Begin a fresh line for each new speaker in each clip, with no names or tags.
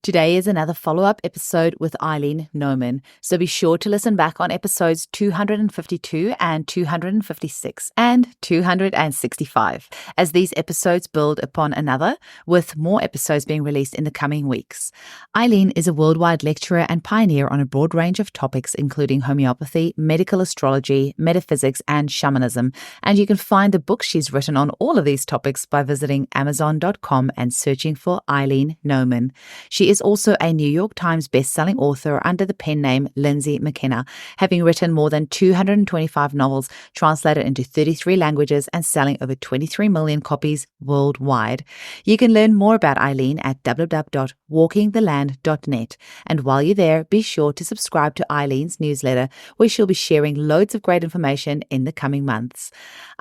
Today is another follow-up episode with Eileen Nauman, so be sure to listen back on episodes 252 and 256 and 265, as these episodes build upon another, with more episodes being released in the coming weeks. Eileen is a worldwide lecturer and pioneer on a broad range of topics, including homeopathy, medical astrology, metaphysics, and shamanism, and you can find the books she's written on all of these topics by visiting Amazon.com and searching for Eileen Nauman. She is also a New York Times best-selling author under the pen name Lindsay McKenna, having written more than 225 novels translated into 33 languages and selling over 23 million copies worldwide. You can learn more about Eileen at www.walkingtheland.net. And while you're there, be sure to subscribe to Eileen's newsletter, where she'll be sharing loads of great information in the coming months.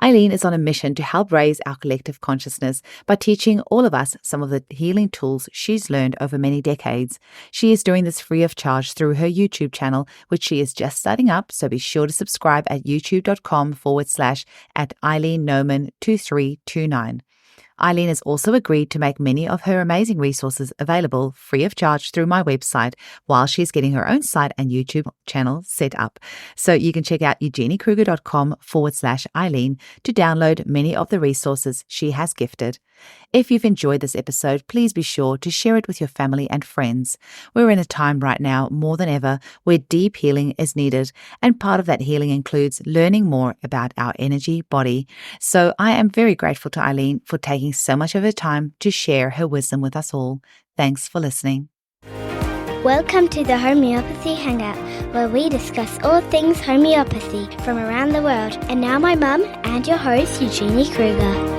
Eileen is on a mission to help raise our collective consciousness by teaching all of us some of the healing tools she's learned over many decades. She is doing this free of charge through her YouTube channel, which she is just starting up, so be sure to subscribe at youtube.com/@EileenNauman2329. Eileen has also agreed to make many of her amazing resources available free of charge through my website while she's getting her own site and YouTube channel set up. So you can check out eugeniekruger.com/Eileen to download many of the resources she has gifted. If you've enjoyed this episode, please be sure to share it with your family and friends. We're in a time right now, more than ever, where deep healing is needed, and part of that healing includes learning more about our energy body. So I am very grateful to Eileen for taking so much of her time to share her wisdom with us all. Thanks for listening.
Welcome to the Homeopathy Hangout, where we discuss all things homeopathy from around the world. And now my mum and your host, Eugenie Kruger.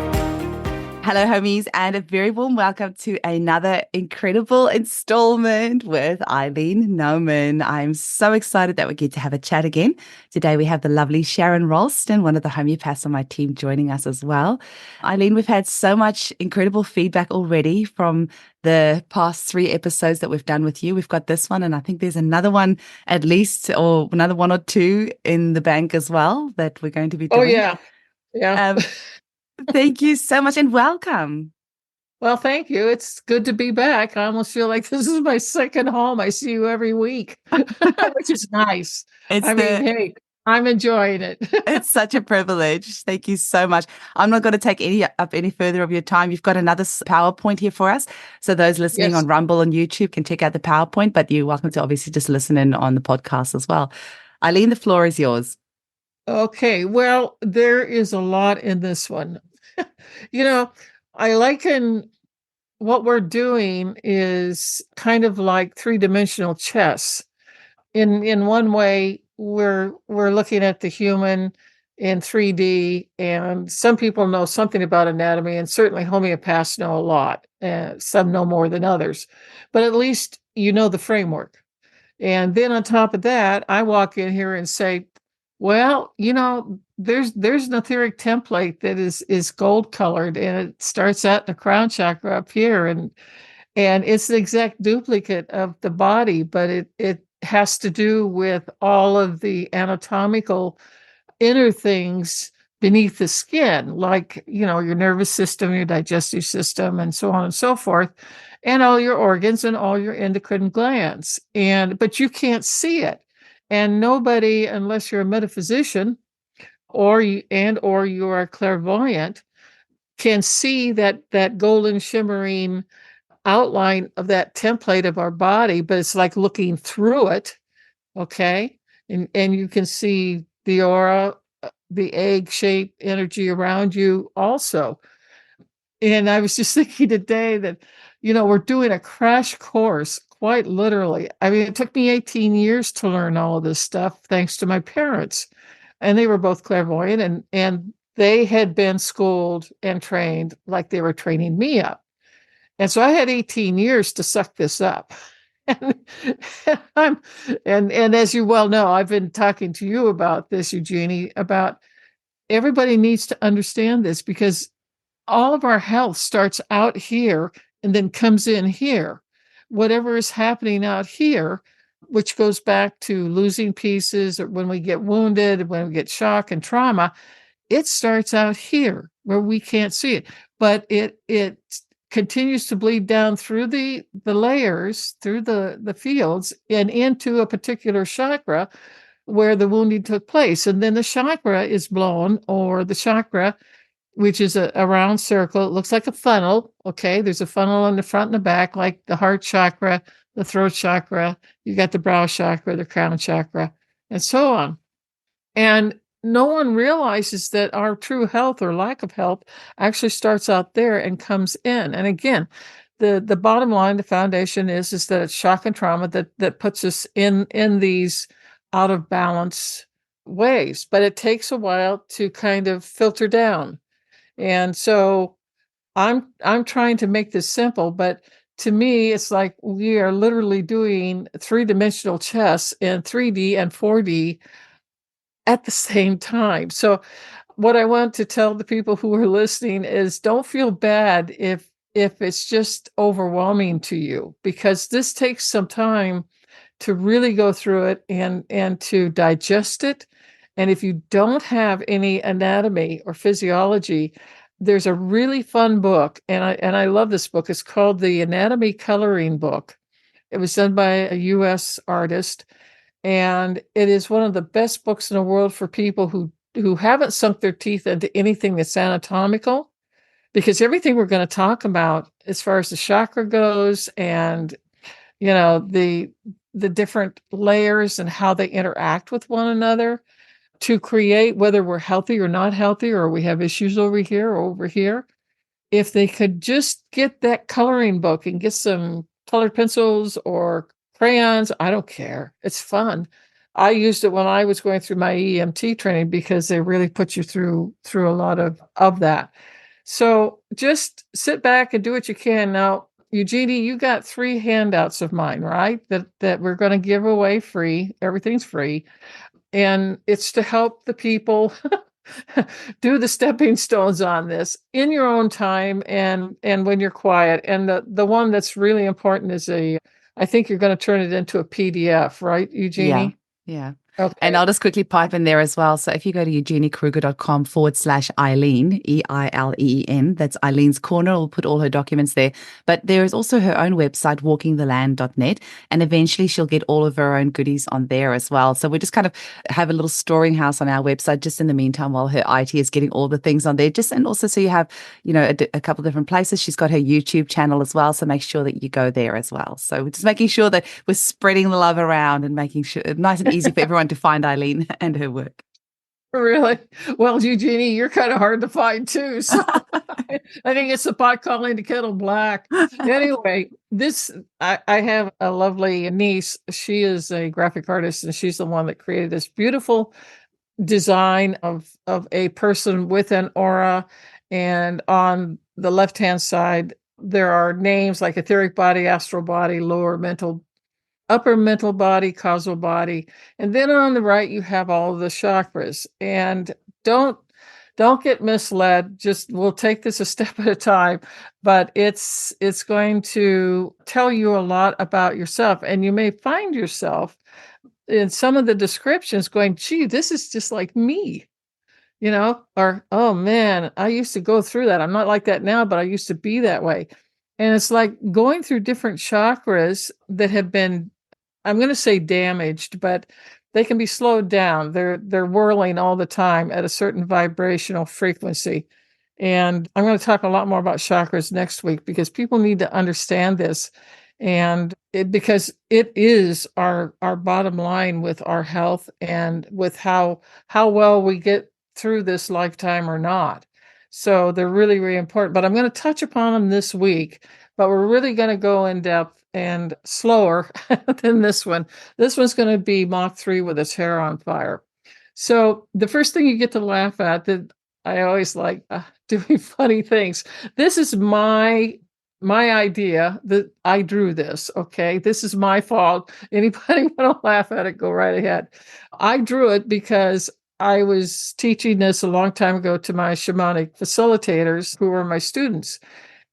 Hello, homies, and a very warm welcome to another incredible installment with Eileen Nauman. I'm so excited that we get to have a chat again. Today we have the lovely Sharon Ralston, one of the homeopaths on my team, joining us as well. Eileen, we've had so much incredible feedback already from the past 3 episodes that we've done with you. We've got this one, and I think there's another one at least, or another 1 or 2 in the bank as well that we're going to be doing.
Oh, yeah. Yeah.
Thank you so much and welcome.
Well, thank you. It's good to be back. I almost feel like this is my second home. I see you every week, which is nice. Hey, I'm enjoying it.
It's such a privilege. Thank you so much. I'm not going to take any further of your time. You've got another PowerPoint here for us. So those listening on Rumble and YouTube can check out the PowerPoint, but you're welcome to obviously just listen in on the podcast as well. Eileen, the floor is yours.
Okay, well, there is a lot in this one. I liken what we're doing is kind of like 3-dimensional chess. In one way, we're looking at the human in 3D, and some people know something about anatomy, and certainly homeopaths know a lot. Some know more than others, but at least you know the framework. And then on top of that, I walk in here and say, well, there's an etheric template that is gold colored, and it starts out in the crown chakra up here, and it's the exact duplicate of the body, but it has to do with all of the anatomical inner things beneath the skin, like your nervous system, your digestive system, and so on and so forth, and all your organs and all your endocrine glands, but you can't see it. And nobody, unless you're a metaphysician or you are a clairvoyant, can see that golden shimmering outline of that template of our body, but it's like looking through it, okay? And you can see the aura, the egg-shaped energy around you also. And I was just thinking today that, we're doing a crash course. Quite literally. I mean, it took me 18 years to learn all of this stuff, thanks to my parents. And they were both clairvoyant, and they had been schooled and trained like they were training me up. And so I had 18 years to suck this up. and as you well know, I've been talking to you about this, Eugenie, about everybody needs to understand this, because all of our health starts out here and then comes in here. Whatever is happening out here, which goes back to losing pieces, or when we get wounded, when we get shock and trauma, it starts out here where we can't see it. But it continues to bleed down through the layers, through the fields, and into a particular chakra where the wounding took place. And then the chakra is blown, or the chakra, which is a round circle. It looks like a funnel. Okay. There's a funnel in the front and the back, like the heart chakra, the throat chakra. You got the brow chakra, the crown chakra, and so on. And no one realizes that our true health or lack of health actually starts out there and comes in. And again, the bottom line, the foundation is that it's shock and trauma that puts us in these out of balance ways. But it takes a while to kind of filter down. And so I'm trying to make this simple, but to me, it's like we are literally doing three-dimensional chess in 3D and 4D at the same time. So what I want to tell the people who are listening is, don't feel bad if it's just overwhelming to you, because this takes some time to really go through it and to digest it. And if you don't have any anatomy or physiology, there's a really fun book, and I love this book. It's called the Anatomy Coloring Book. It was done by a US artist, and it is one of the best books in the world for people who haven't sunk their teeth into anything that's anatomical, because everything we're going to talk about as far as the chakra goes, and the different layers and how they interact with one another to create whether we're healthy or not healthy, or we have issues over here or over here. If they could just get that coloring book and get some colored pencils or crayons, I don't care. It's fun. I used it when I was going through my EMT training, because they really put you through a lot of that. So just sit back and do what you can. Now, Eugenie, you got 3 handouts of mine, right? That we're going to give away free. Everything's free. And it's to help the people do the stepping stones on this in your own time and when you're quiet. And the one that's really important is I think you're going to turn it into a PDF, right, Eugenie?
Yeah.
Okay.
And I'll just quickly pipe in there as well. So if you go to eugeniekruger.com/Eileen, EILEEN, that's Eileen's Corner. We'll put all her documents there. But there is also her own website, walkingtheland.net. And eventually she'll get all of her own goodies on there as well. So we just kind of have a little storing house on our website just in the meantime while her IT is getting all the things on there. And also so you have, a couple of different places. She's got her YouTube channel as well. So make sure that you go there as well. So we're just making sure that we're spreading the love around and making sure it's nice and easy for everyone to find Eileen and her work. Really?
Well, Eugenie, you're kind of hard to find too. So I think it's the pot calling the kettle black. Anyway, I have a lovely niece. She is a graphic artist, and she's the one that created this beautiful design of a person with an aura. And on the left-hand side, there are names like etheric body, astral body, upper mental body, causal body. And then on the right, you have all of the chakras. And don't get misled. We'll take this a step at a time, but it's going to tell you a lot about yourself. And you may find yourself in some of the descriptions going, gee, this is just like me, or, oh man, I used to go through that. I'm not like that now, but I used to be that way. And it's like going through different chakras that have been, I'm going to say damaged, but they can be slowed down. They're whirling all the time at a certain vibrational frequency. And I'm going to talk a lot more about chakras next week, because people need to understand this. And because it is our bottom line with our health and with how well we get through this lifetime or not. So they're really, really important. But I'm going to touch upon them this week, but we're really going to go in depth and slower than this one. This one's going to be Mach 3 with its hair on fire. So the first thing you get to laugh at, that I always like doing funny things. This is my idea, that I drew this. Okay. This is my fault. Anybody want to laugh at it, go right ahead. I drew it because I was teaching this a long time ago to my shamanic facilitators who were my students.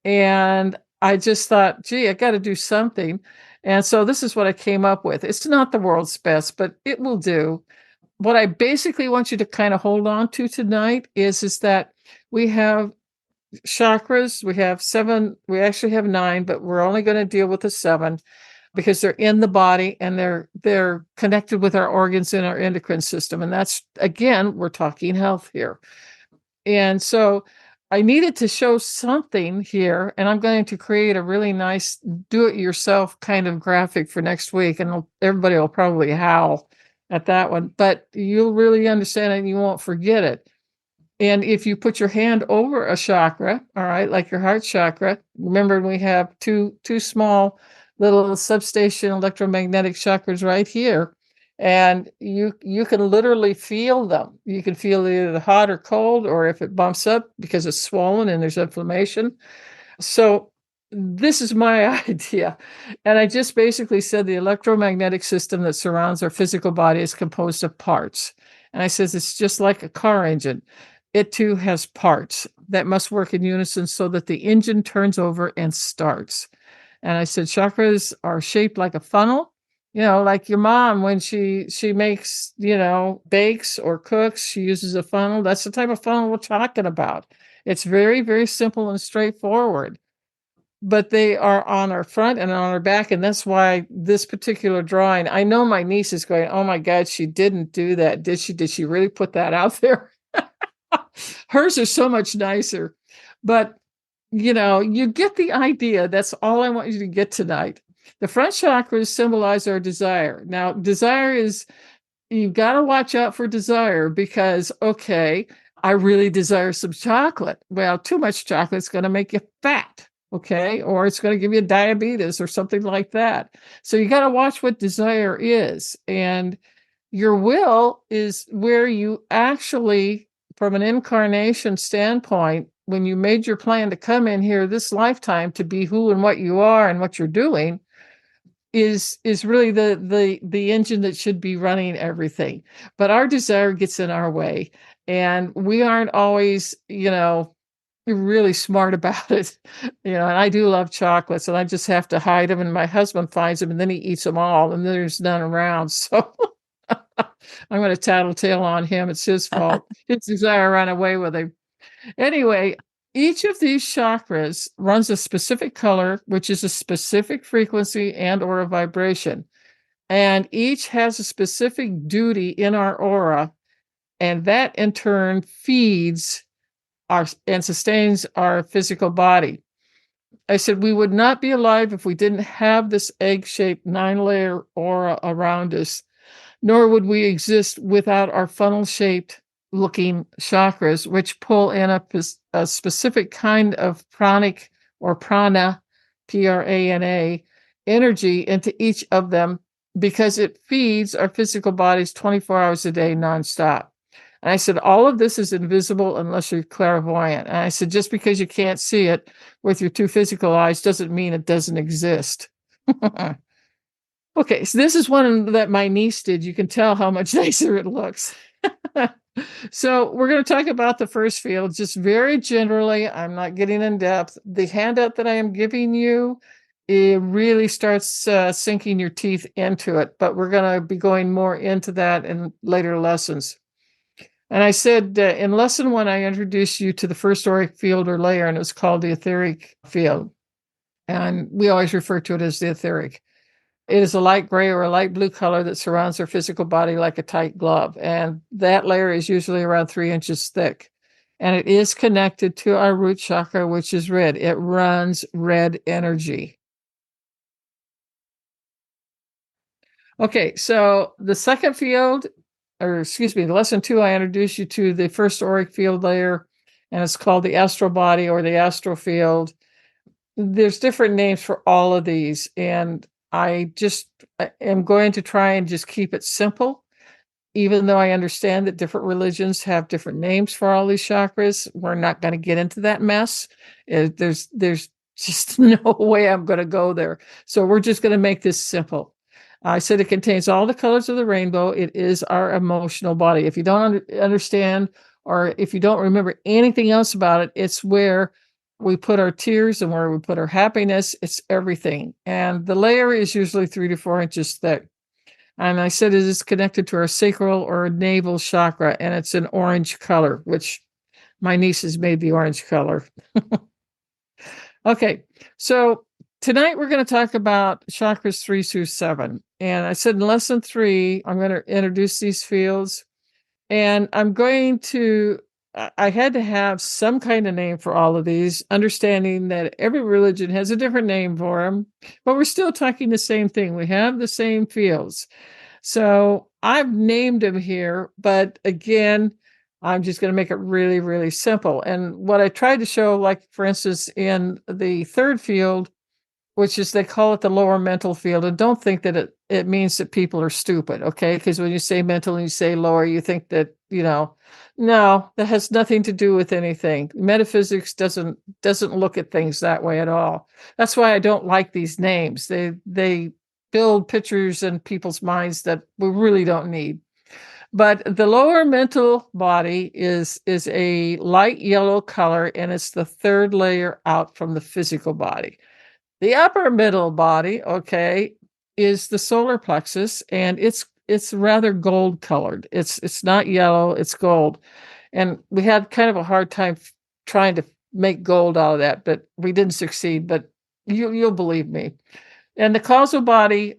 And I just thought, gee, I got to do something. And so this is what I came up with. It's not the world's best, but it will do. What I basically want you to kind of hold on to tonight is that we have chakras. We have 7. We actually have 9, but we're only going to deal with the 7 because they're in the body and they're connected with our organs in our endocrine system. And that's, again, we're talking health here. And so I needed to show something here, and I'm going to create a really nice do-it-yourself kind of graphic for next week, and everybody will probably howl at that one, but you'll really understand it and you won't forget it. And if you put your hand over a chakra, all right, like your heart chakra, remember we have two small little substation electromagnetic chakras right here. And you can literally feel them. You can feel either hot or cold, or if it bumps up because it's swollen and there's inflammation. So this is my idea. And I just basically said the electromagnetic system that surrounds our physical body is composed of parts. And I says it's just like a car engine. It too has parts that must work in unison so that the engine turns over and starts. And I said chakras are shaped like a funnel, like your mom when she makes, bakes or cooks, she uses a funnel. That's the type of funnel we're talking about. It's very, very simple and straightforward. But they are on our front and on our back. And that's why this particular drawing, I know my niece is going, oh my God, she didn't do that. Did she? Did she really put that out there? Hers are so much nicer. But, you get the idea. That's all I want you to get tonight. The front chakras symbolize our desire. Now, desire is, you've got to watch out for desire because, okay, I really desire some chocolate. Well, too much chocolate is going to make you fat. Okay. Or it's going to give you diabetes or something like that. So you got to watch what desire is. And your will is where you actually, from an incarnation standpoint, when you made your plan to come in here this lifetime to be who and what you are and what you're doing, is really the engine that should be running everything. But our desire gets in our way. And we aren't always, really smart about it, and I do love chocolates and I just have to hide them, and my husband finds them and then he eats them all and there's none around. So I'm going to tattletale on him. It's his fault. His desire ran away with him. Anyway, each of these chakras runs a specific color, which is a specific frequency and or a vibration. And each has a specific duty in our aura. And that in turn feeds and sustains our physical body. I said we would not be alive if we didn't have this egg-shaped 9-layer aura around us, nor would we exist without our funnel-shaped looking chakras, which pull in a specific kind of pranic or prana, Prana, energy into each of them because it feeds our physical bodies 24 hours a day nonstop. And I said, all of this is invisible unless you're clairvoyant. And I said, just because you can't see it with your 2 physical eyes doesn't mean it doesn't exist. Okay, so this is one that my niece did. You can tell how much nicer it looks. So we're going to talk about the first field just very generally. I'm not getting in depth. The handout that I am giving you, it really starts sinking your teeth into it. But we're going to be going more into that in later lessons. And I said in lesson 1, I introduced you to the first auric field or layer, and it was called the etheric field. And we always refer to it as the etheric. It is a light gray or a light blue color that surrounds our physical body like a tight glove. And that layer is usually around 3 inches thick. And it is connected to our root chakra, which is red. It runs red energy. Okay, so the second field, lesson 2, I introduced you to the first auric field layer, and it's called the astral body or the astral field. There's different names for all of these, and I am going to try and just keep it simple, even though I understand that different religions have different names for all these chakras. We're not going to get into that mess. There's just no way I'm going to go there. So we're just going to make this simple. I said it contains all the colors of the rainbow. It is our emotional body. If you don't understand, or if you don't remember anything else about it, it's where we put our tears and where we put our happiness. It's everything. And the layer is usually 3 to 4 inches thick. And I said it is connected to our sacral or navel chakra, and it's an orange color, which My nieces made the orange color. Okay, so tonight we're going to talk about chakras 3 through 7. And I said in lesson 3, I'm going to introduce these fields. And I'm going to, I had to have some kind of name for all of these, understanding that every religion has a different name for them, but we're still talking the same thing. We have the same fields. So I've named them here, but again, I'm just going to make it really, really simple. And what I tried to show, like, for instance, in the third field, which is they call it the lower mental field, and don't think that it means that people are stupid, okay? Because when you say mental and you say lower, you think that, no, that has nothing to do with anything. Metaphysics doesn't look at things that way at all. That's why I don't like these names. They build pictures in people's minds that we really don't need. But the lower mental body is a light yellow color, and it's the third layer out from the physical body. The upper middle body, okay, is the solar plexus, and it's rather gold colored. It's not yellow, it's gold. And we had kind of a hard time trying to make gold out of that, but we didn't succeed, but you'll believe me. And the causal body,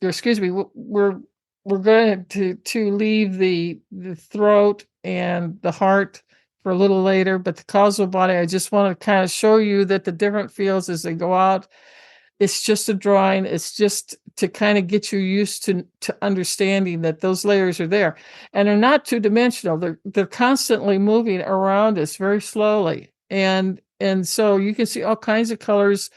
or excuse me, we're going to leave the throat and the heart for a little later, but the causal body, I just want to kind of show you that the different fields as they go out, it's just a drawing. It's just to kind of get you used to understanding that those layers are there, and they're not two-dimensional. They're constantly moving around us very slowly, and so you can see all kinds of colors,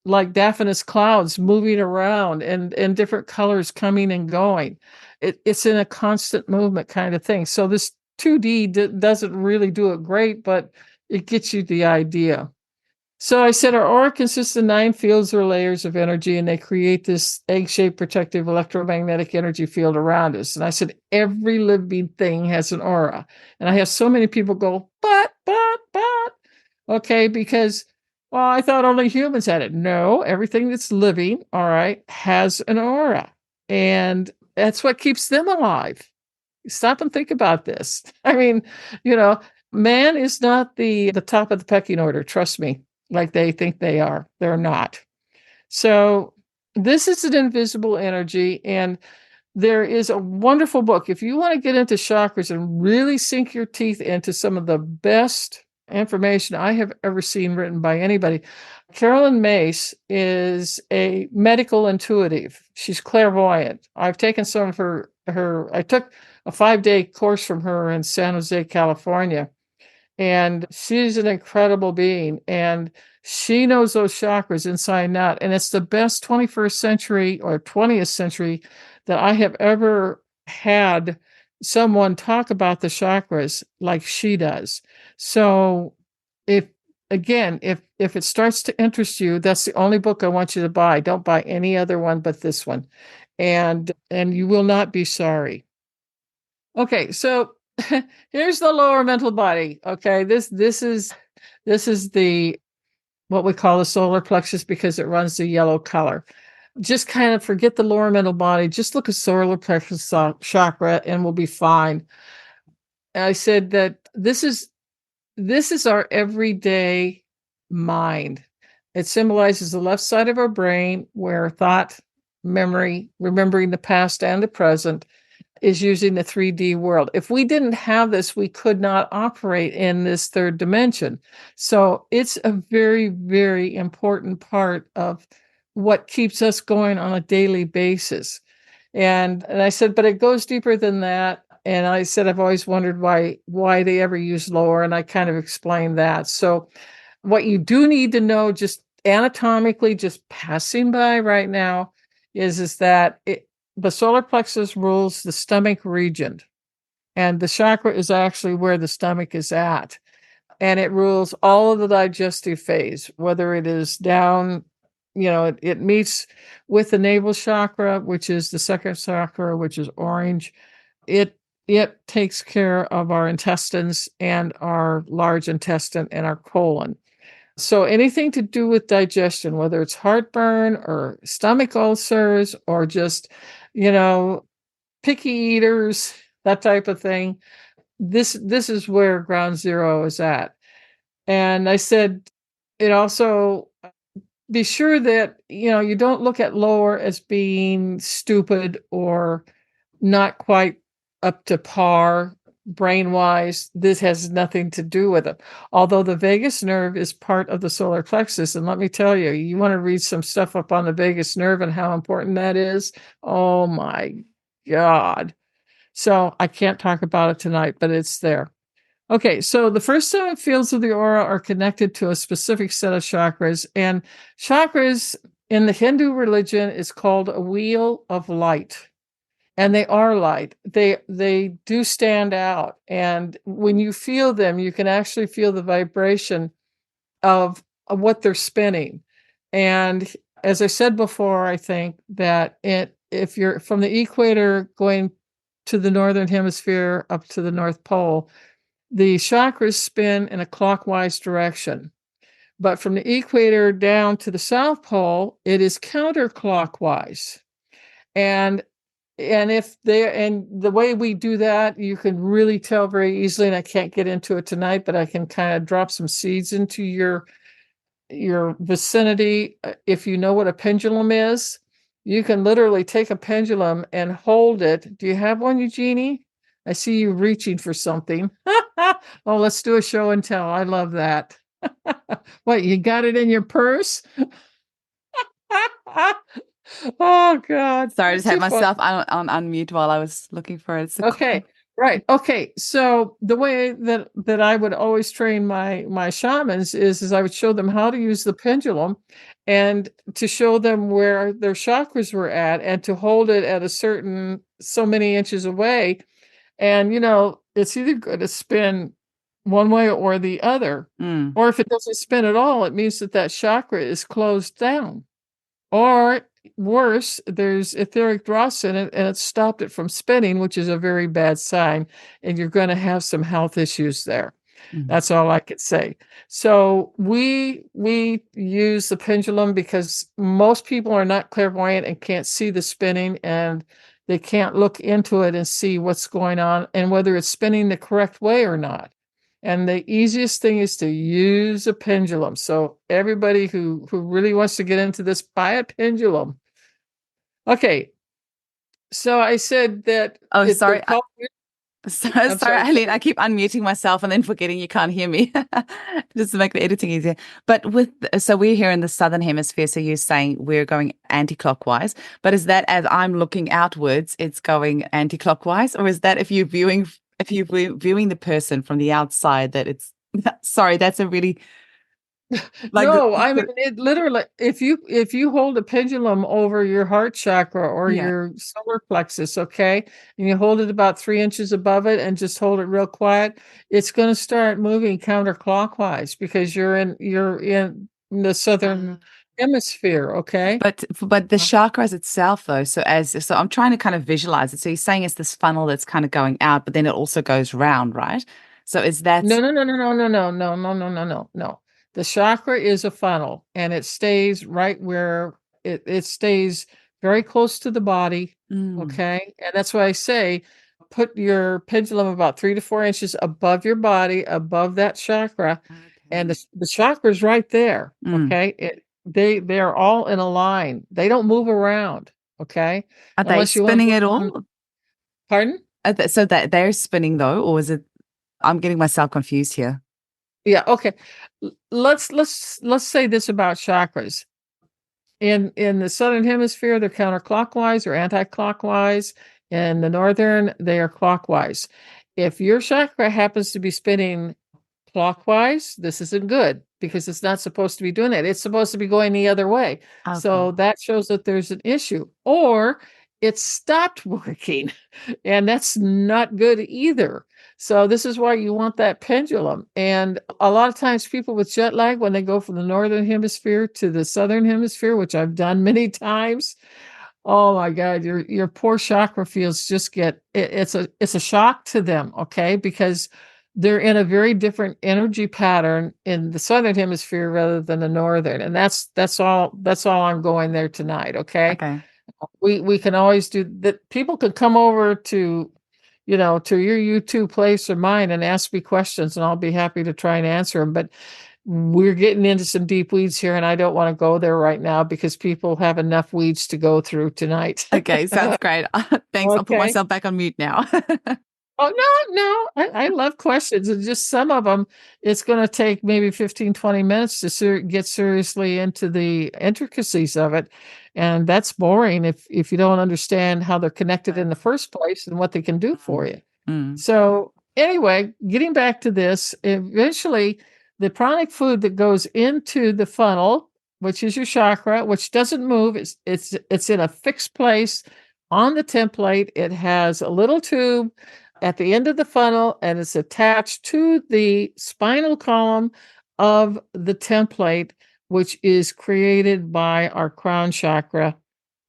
like diaphanous clouds moving around, and different colors coming and going. It's in a constant movement kind of thing. So this 2D doesn't really do it great, but it gets you the idea. So I said our aura consists of 9 fields or layers of energy, and they create this egg-shaped protective electromagnetic energy field around us. And I said every living thing has an aura. And I have so many people go, but, okay, because, well, I thought only humans had it. No, everything that's living, all right, has an aura. And that's what keeps them alive. Stop and think about this. I mean, man is not the top of the pecking order, trust me, like they think they are. They're not. So this is an invisible energy, and there is a wonderful book. If you want to get into chakras and really sink your teeth into some of the best information I have ever seen written by anybody, Carolyn Mace is a medical intuitive. She's clairvoyant. I've taken some of her I took a 5-day course from her in San Jose, California. And she's an incredible being, and she knows those chakras inside and out. And it's the best 21st century or 20th century that I have ever had someone talk about the chakras like she does. So if it starts to interest you, that's the only book I want you to buy. Don't buy any other one but this one. And you will not be sorry. Okay, so here's the lower mental body. Okay, this is the what we call the solar plexus because it runs the yellow color. Just kind of forget the lower mental body. Just look at solar plexus chakra, and we'll be fine. I said that this is our everyday mind. It symbolizes the left side of our brain, where thought, memory, remembering the past and the present, is using the 3D world. If we didn't have this, we could not operate in this third dimension. So it's a very, very important part of what keeps us going on a daily basis. And I said, but it goes deeper than that. And I said, I've always wondered why they ever use lower. And I kind of explained that. So what you do need to know, just anatomically, just passing by right now, is that the solar plexus rules the stomach region, and the chakra is actually where the stomach is at. And it rules all of the digestive phase, whether it is down, it meets with the navel chakra, which is the second chakra, which is orange. It takes care of our intestines and our large intestine and our colon. So anything to do with digestion, whether it's heartburn or stomach ulcers or just, picky eaters, that type of thing, this is where ground zero is at. And I said, it also, be sure that, you don't look at lower as being stupid or not quite up to par brain wise. This has nothing to do with it. Although the vagus nerve is part of the solar plexus. And let me tell you, you want to read some stuff up on the vagus nerve and how important that is. Oh my God. So I can't talk about it tonight, but it's there. Okay, so the first 7 fields of the aura are connected to a specific set of chakras, and chakras in the Hindu religion is called a wheel of light, and they are light. They do stand out, and when you feel them, you can actually feel the vibration of what they're spinning. And as I said before, I think that if you're from the equator going to the northern hemisphere up to the North Pole, the chakras spin in a clockwise direction. But from the equator down to the South Pole, it is counterclockwise. And the way we do that, you can really tell very easily, and I can't get into it tonight, but I can kind of drop some seeds into your vicinity. If you know what a pendulum is, you can literally take a pendulum and hold it. Do you have one, Eugenie? I see you reaching for something. Oh, let's do a show and tell. I love that. What, you got it in your purse? Oh, God.
Sorry, I just had myself on mute while I was looking for it.
Okay, right. Okay, so the way that I would always train my shamans is I would show them how to use the pendulum and to show them where their chakras were at and to hold it at a certain so many inches away. And, it's either going to spin one way or the other. Or if it doesn't spin at all, it means that chakra is closed down. Or worse, there's etheric dross in it and it stopped it from spinning, which is a very bad sign. And you're going to have some health issues there. That's all I could say. So we use the pendulum because most people are not clairvoyant and can't see the spinning, and they can't look into it and see what's going on and whether it's spinning the correct way or not. And the easiest thing is to use a pendulum. So everybody who really wants to get into this, buy a pendulum. Okay. So I said that.
Oh, sorry. Sorry, Eileen, I keep unmuting myself and then forgetting you can't hear me, just to make the editing easier. But so we're here in the southern hemisphere, so you're saying we're going anti-clockwise, but is that as I'm looking outwards, it's going anti-clockwise, or is that if you're viewing the person from the outside, that it's sorry, that's a really
no, I mean, it literally, if you hold a pendulum over your heart chakra or your solar plexus, okay, and you hold it about 3 inches above it and just hold it real quiet, it's going to start moving counterclockwise because you're in the southern hemisphere, okay?
But the chakras itself, though, so I'm trying to kind of visualize it. So you're saying it's this funnel that's kind of going out, but then it also goes round, right? So is that
no. The chakra is a funnel, and it stays right where it stays very close to the body. Okay. And that's why I say put your pendulum about 3 to 4 inches above your body, above that chakra. Okay. And the chakra is right there. Okay. They are all in a line. They don't move around. Okay.
Are they spinning at all?
Pardon?
So that they're spinning though, or is it? I'm getting myself confused here.
Yeah. Okay. Let's say this about chakras. In the southern hemisphere, they're counterclockwise or anti-clockwise. In the northern, they are clockwise. If your chakra happens to be spinning clockwise, this isn't good because it's not supposed to be doing that. It's supposed to be going the other way. Okay. So that shows that there's an issue, or it stopped working, and that's not good either. So this is why you want that pendulum. And a lot of times people with jet lag, when they go from the northern hemisphere to the southern hemisphere, which I've done many times, oh my God, your poor chakra fields just get it's a shock to them, okay? Because they're in a very different energy pattern in the southern hemisphere rather than the northern. And that's all I'm going there tonight, okay?
Okay.
We can always do that. People could come over to to your YouTube place or mine and ask me questions, and I'll be happy to try and answer them. But we're getting into some deep weeds here, and I don't want to go there right now because people have enough weeds to go through tonight.
Okay, sounds great. Thanks. I'll put
Okay.
myself back on mute now.
Oh, no. I love questions, and just some of them, it's going to take maybe 15, 20 minutes to get seriously into the intricacies of it. And that's boring if you don't understand how they're connected in the first place and what they can do for you.
Mm.
So anyway, getting back to this, eventually the pranic food that goes into the funnel, which is your chakra, which doesn't move, it's in a fixed place on the template. It has a little tube at the end of the funnel, and it's attached to the spinal column of the template, which is created by our crown chakra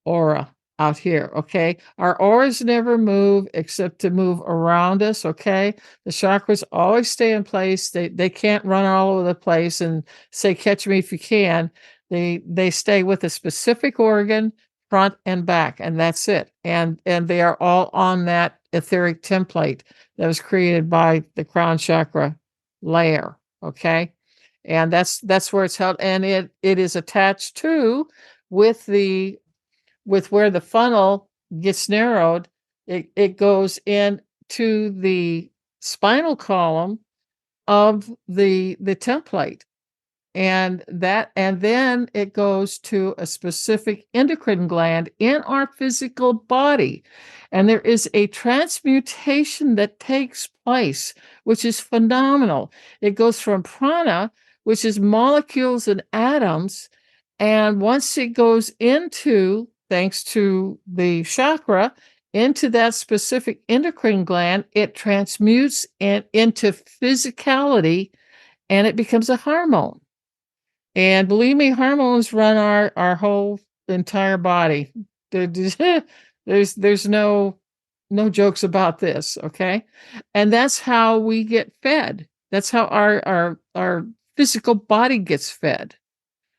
aura out here. Okay. Our auras never move except to move around us. Okay. The chakras always stay in place. They can't run all over the place and say, catch me if you can. They stay with a specific organ, front and back, and that's it. And they are all on that etheric template that was created by the crown chakra layer. Okay. And that's where it's held. And it is attached to with where the funnel gets narrowed, it goes into the spinal column of the template. And then it goes to a specific endocrine gland in our physical body. And there is a transmutation that takes place, which is phenomenal. It goes from prana, which is molecules and atoms. And once it goes into, thanks to the chakra, into that specific endocrine gland, it transmutes into physicality, and it becomes a hormone. And believe me, hormones run our whole entire body. There's no jokes about this, okay? And that's how we get fed. That's how our physical body gets fed.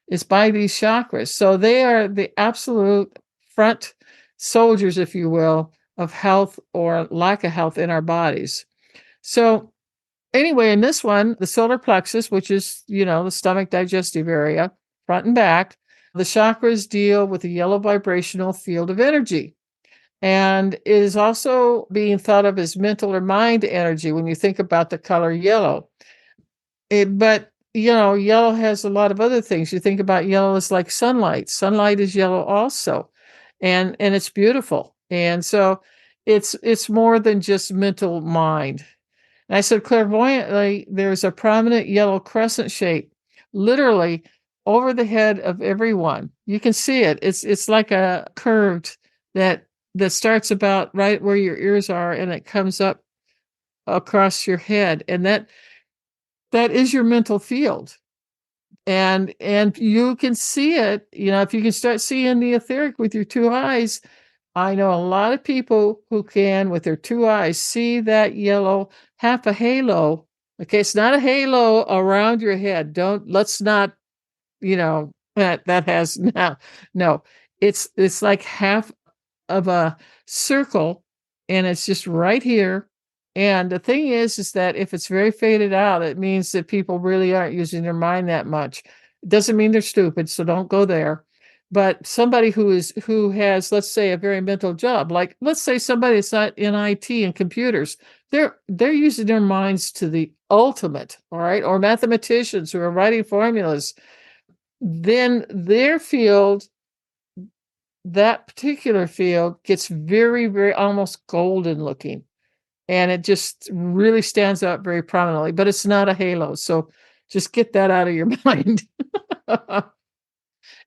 It's by these chakras. So they are the absolute front soldiers, if you will, of health or lack of health in our bodies. So anyway, in this one, the solar plexus, which is, the stomach digestive area, front and back, the chakras deal with the yellow vibrational field of energy, and is also being thought of as mental or mind energy when you think about the color yellow. But yellow has a lot of other things. You think about yellow as like sunlight. Sunlight is yellow also, and it's beautiful. And so it's more than just mental mind. And I said, clairvoyantly, there's a prominent yellow crescent shape, literally over the head of everyone. You can see it. It's like a curved that starts about right where your ears are, and it comes up across your head. And that is your mental field. And you can see it, if you can start seeing the etheric with your two eyes. I know a lot of people who can, with their two eyes, see that yellow, half a halo. Okay, it's not a halo around your head. Let's not, that has now. No, it's like half of a circle, and it's just right here. And the thing is that if it's very faded out, it means that people really aren't using their mind that much. It doesn't mean they're stupid, so don't go there. But somebody who has, let's say, a very mental job, like let's say somebody that's not in IT and computers, they're using their minds to the ultimate, all right? Or mathematicians who are writing formulas, then their field, that particular field, gets very, very almost golden looking, and it just really stands out very prominently. But it's not a halo, so just get that out of your mind.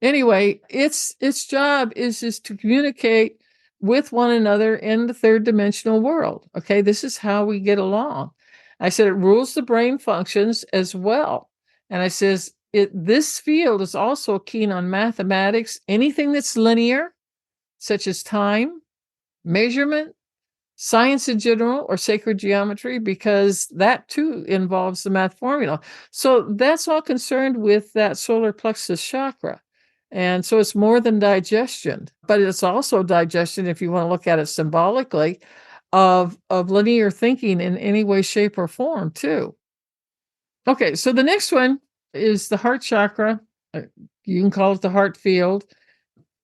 Anyway, its job is to communicate with one another in the third dimensional world. Okay, this is how we get along. I said it rules the brain functions as well. And I says this field is also keen on mathematics, anything that's linear, such as time, measurement, science in general, or sacred geometry, because that too involves the math formula. So that's all concerned with that solar plexus chakra. And so it's more than digestion, but it's also digestion if you want to look at it symbolically of linear thinking in any way, shape, or form, too. Okay, so the next one is the heart chakra. You can call it the heart field.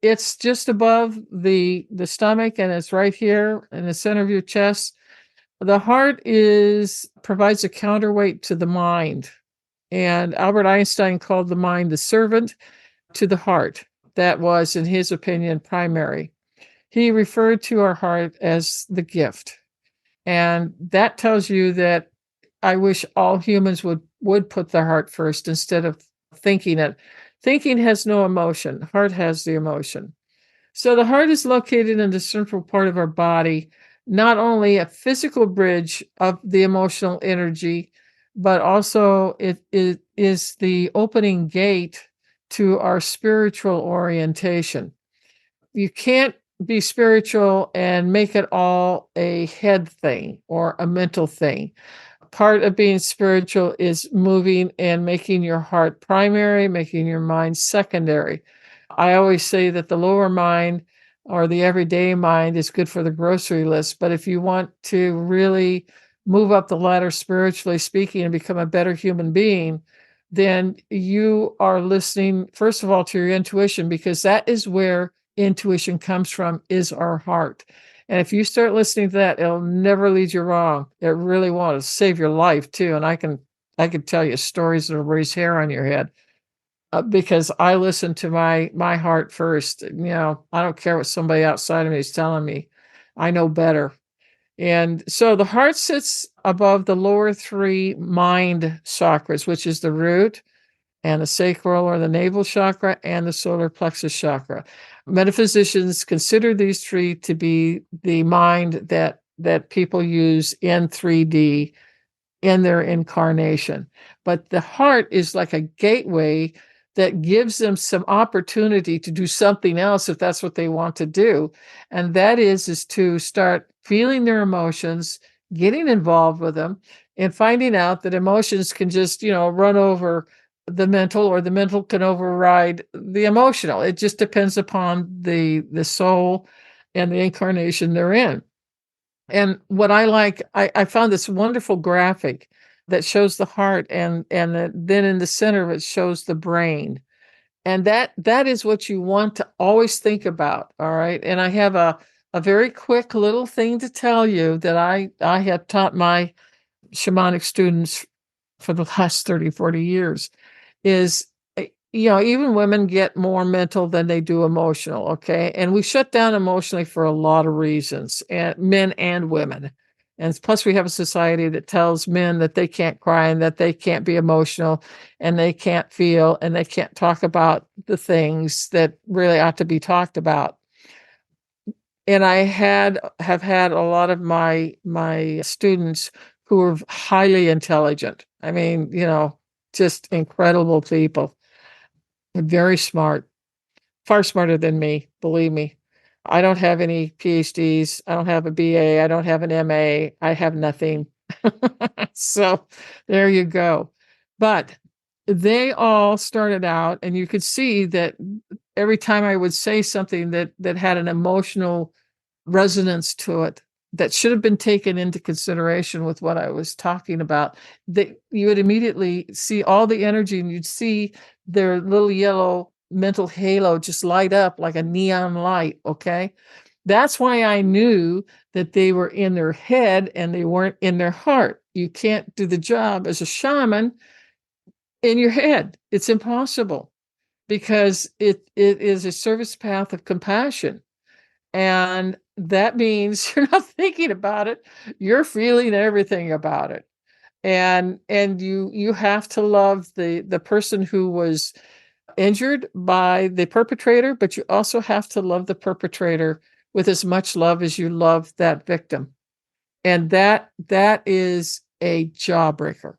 It's just above the stomach, and it's right here in the center of your chest. The heart provides a counterweight to the mind. And Albert Einstein called the mind the servant to the heart. That was, in his opinion, primary. He referred to our heart as the gift. And that tells you that I wish all humans would put their heart first instead of thinking it. Thinking has no emotion. Heart has the emotion. So the heart is located in the central part of our body, not only a physical bridge of the emotional energy, but also it is the opening gate to our spiritual orientation. You can't be spiritual and make it all a head thing or a mental thing. Part of being spiritual is moving and making your heart primary, making your mind secondary. I always say that the lower mind or the everyday mind is good for the grocery list. But if you want to really move up the ladder spiritually speaking and become a better human being, then you are listening, first of all, to your intuition, because that is where intuition comes from, is our heart. And if you start listening to that, it'll never lead you wrong. It really won't. It'll save your life too. And I can tell you stories that'll raise hair on your head. Because I listen to my heart first. I don't care what somebody outside of me is telling me. I know better. And so the heart sits above the lower three mind chakras, which is the root and the sacral or the navel chakra and the solar plexus chakra. Metaphysicians consider these three to be the mind that people use in 3D in their incarnation. But the heart is like a gateway that gives them some opportunity to do something else if that's what they want to do. And that is to start feeling their emotions, getting involved with them, and finding out that emotions can just, run over the mental, or the mental can override the emotional. It just depends upon the soul and the incarnation they're in. And what I like, I found this wonderful graphic that shows the heart, and then in the center of it shows the brain. And that is what you want to always think about. All right. And I have a very quick little thing to tell you that I have taught my shamanic students for the last 30, 40 years is, even women get more mental than they do emotional. Okay. And we shut down emotionally for a lot of reasons, and men and women. And plus we have a society that tells men that they can't cry and that they can't be emotional and they can't feel and they can't talk about the things that really ought to be talked about. And I have had a lot of my students who are highly intelligent. I mean, just incredible people. Very smart, far smarter than me, believe me. I don't have any PhDs. I don't have a BA. I don't have an MA. I have nothing. So there you go. But they all started out, and you could see that every time I would say something that had an emotional resonance to it, that should have been taken into consideration with what I was talking about, that you would immediately see all the energy, and you'd see their little yellow mental halo just light up like a neon light. Okay. That's why I knew that they were in their head and they weren't in their heart. You can't do the job as a shaman in your head. It's impossible, because it is a service path of compassion. And that means you're not thinking about it. You're feeling everything about it. And you have to love the person who was injured by the perpetrator, but you also have to love the perpetrator with as much love as you love that victim. And that is a jawbreaker.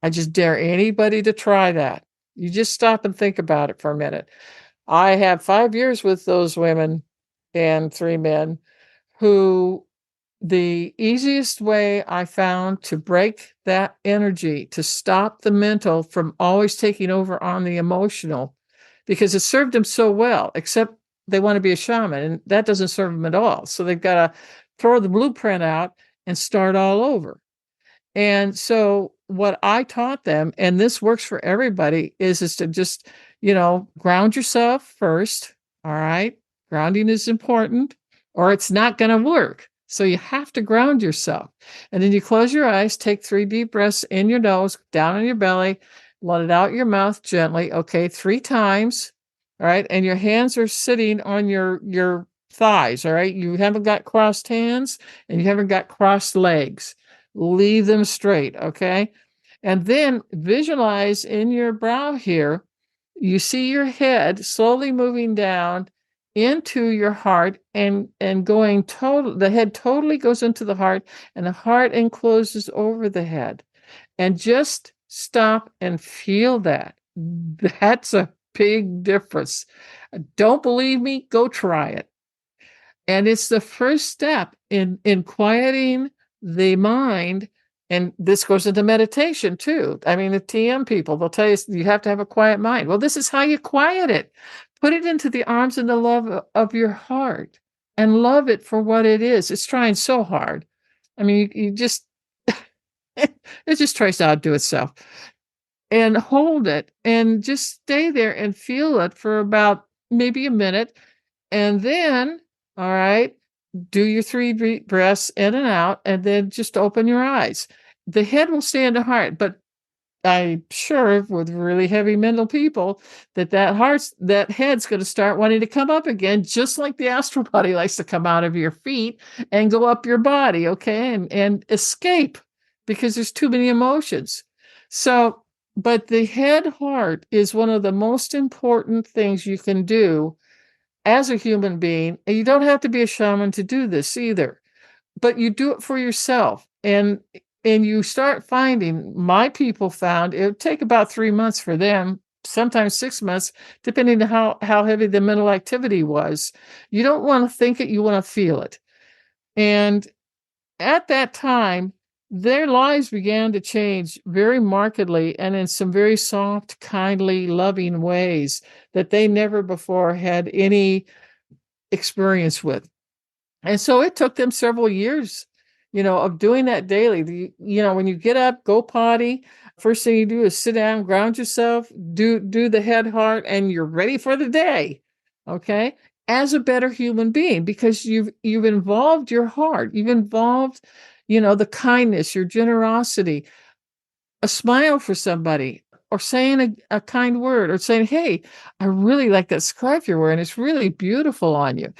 I just dare anybody to try that. You just stop and think about it for a minute. I have 5 years with those women and 3 men who, the easiest way I found to break that energy, to stop the mental from always taking over on the emotional, because it served them so well, except they want to be a shaman, and that doesn't serve them at all. So they've got to throw the blueprint out and start all over. And so what I taught them, and this works for everybody, is to just, ground yourself first. All right. Grounding is important, or it's not going to work. So you have to ground yourself. And then you close your eyes, take 3 deep breaths in your nose, down on your belly, let it out your mouth gently. Okay. 3 times. All right. And your hands are sitting on your thighs. All right. You haven't got crossed hands and you haven't got crossed legs. Leave them straight, okay? And then visualize in your brow here, you see your head slowly moving down into your heart and going total, the head totally goes into the heart and the heart encloses over the head. And just stop and feel that. That's a big difference. Don't believe me? Go try it. And it's the first step in quieting the mind. And this goes into meditation too. I mean, the TM people, they'll tell you have to have a quiet mind. Well, this is how you quiet it. Put it into the arms and the love of your heart and love it for what it is. It's trying so hard. I mean, you just, it just tries to outdo itself. And hold it and just stay there and feel it for about maybe a minute. And then, all right, do your 3 deep breaths in and out, and then just open your eyes. The head will stay in the heart, but I'm sure with really heavy mental people that head's going to start wanting to come up again, just like the astral body likes to come out of your feet and go up your body, okay, and escape because there's too many emotions. So, but the head heart is one of the most important things you can do as a human being. And you don't have to be a shaman to do this either, but you do it for yourself. And you start finding, my people found it would take about 3 months for them, sometimes 6 months, depending on how heavy the mental activity was. You don't want to think it, you want to feel it. And at that time, their lives began to change very markedly and in some very soft, kindly, loving ways that they never before had any experience with. And so it took them several years, of doing that daily. When you get up, go potty, first thing you do is sit down, ground yourself, do the head heart, and you're ready for the day. Okay? As a better human being, because you've involved your heart, you've involved, the kindness, your generosity, a smile for somebody, or saying a kind word, or saying, hey, I really like that scarf you're wearing. It's really beautiful on you.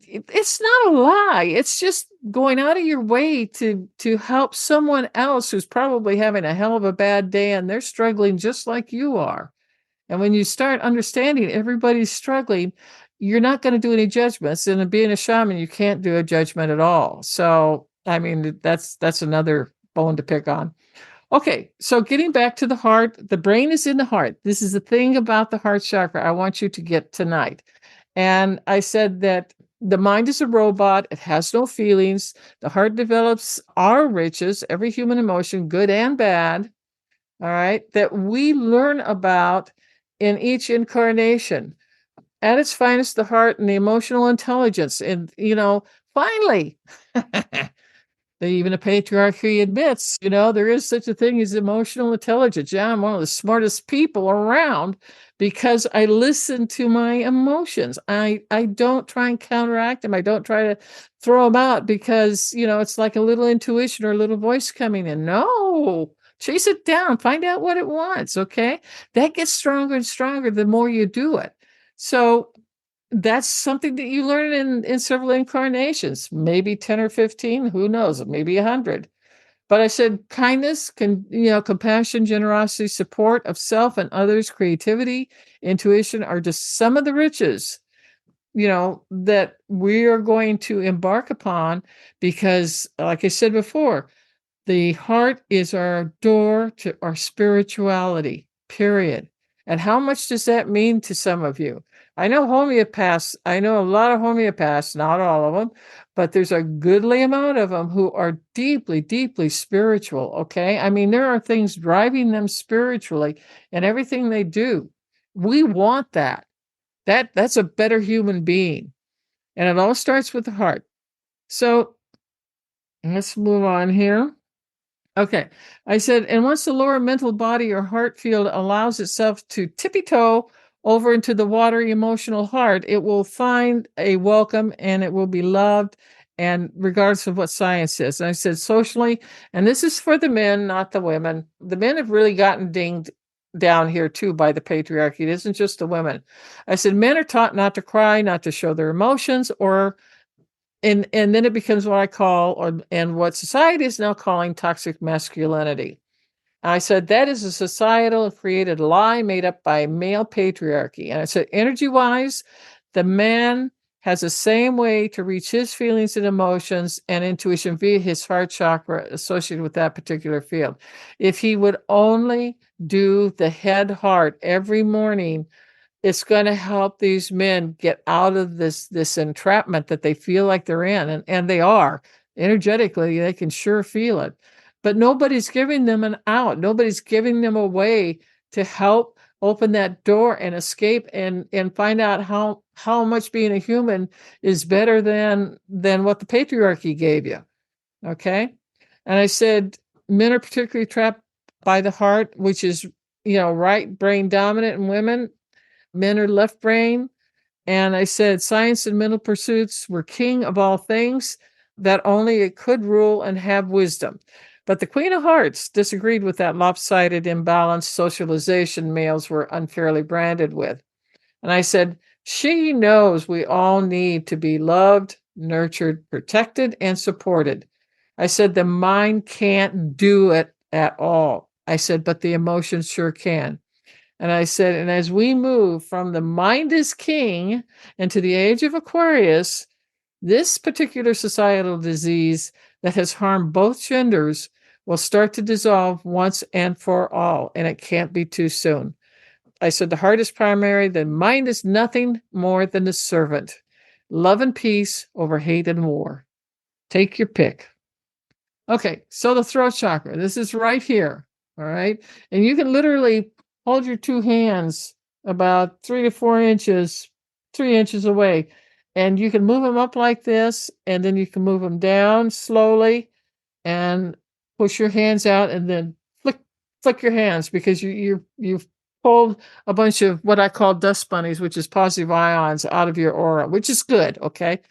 It's not a lie. It's just going out of your way to help someone else who's probably having a hell of a bad day and they're struggling just like you are. And when you start understanding everybody's struggling, you're not going to do any judgments. And being a shaman, you can't do a judgment at all. So, I mean, that's another bone to pick on. Okay, so getting back to the heart, the brain is in the heart. This is the thing about the heart chakra I want you to get tonight. And I said that the mind is a robot. It has no feelings. The heart develops our riches, every human emotion, good and bad, all right, that we learn about in each incarnation. At its finest, the heart and the emotional intelligence. And, finally, even the patriarchy admits, there is such a thing as emotional intelligence. Yeah, I'm one of the smartest people around because I listen to my emotions. I don't try and counteract them. I don't try to throw them out because, it's like a little intuition or a little voice coming in. No, chase it down. Find out what it wants, okay? That gets stronger and stronger the more you do it. So that's something that you learn in several incarnations, maybe 10 or 15, who knows, maybe 100. But I said kindness, compassion, generosity, support of self and others, creativity, intuition are just some of the riches, that we are going to embark upon because, like I said before, the heart is our door to our spirituality, period. And how much does that mean to some of you? I know homeopaths. I know a lot of homeopaths, not all of them, but there's a goodly amount of them who are deeply, deeply spiritual, okay? I mean, there are things driving them spiritually in everything they do. We want that. That's a better human being. And it all starts with the heart. So let's move on here. Okay. I said, and once the lower mental body or heart field allows itself to tippy-toe over into the watery emotional heart, it will find a welcome and it will be loved, and regardless of what science says. And I said, socially, and this is for the men, not the women. The men have really gotten dinged down here too by the patriarchy. It isn't just the women. I said, men are taught not to cry, not to show their emotions, or and then it becomes what I call, and what society is now calling, toxic masculinity. I said that is a societal created lie made up by male patriarchy. And I said, energy wise, the man has the same way to reach his feelings and emotions and intuition via his heart chakra associated with that particular field. If he would only do the head heart every morning, it's going to help these men get out of this entrapment that they feel like they're in, and they are. Energetically, they can sure feel it, but nobody's giving them an out. Nobody's giving them a way to help open that door and escape and find out how much being a human is better than what the patriarchy gave you. Okay. And I said men are particularly trapped by the heart, which is right brain dominant in women. Men are left brain. And I said science and mental pursuits were king of all things, that only it could rule and have wisdom. But the Queen of Hearts disagreed with that lopsided, imbalanced socialization males were unfairly branded with. And I said, she knows we all need to be loved, nurtured, protected, and supported. I said, the mind can't do it at all. I said, but the emotions sure can. And I said, and as we move from the mind is king into the age of Aquarius, this particular societal disease that has harmed both genders will start to dissolve once and for all, and it can't be too soon. I said, the heart is primary, the mind is nothing more than a servant. Love and peace over hate and war. Take your pick. Okay, so the throat chakra, this is right here, all right? And you can literally hold your two hands about 3 to 4 inches, 3 inches away, and you can move them up like this, and then you can move them down slowly and push your hands out, and then flick your hands, because you've pulled a bunch of what I call dust bunnies, which is positive ions, out of your aura, which is good, okay?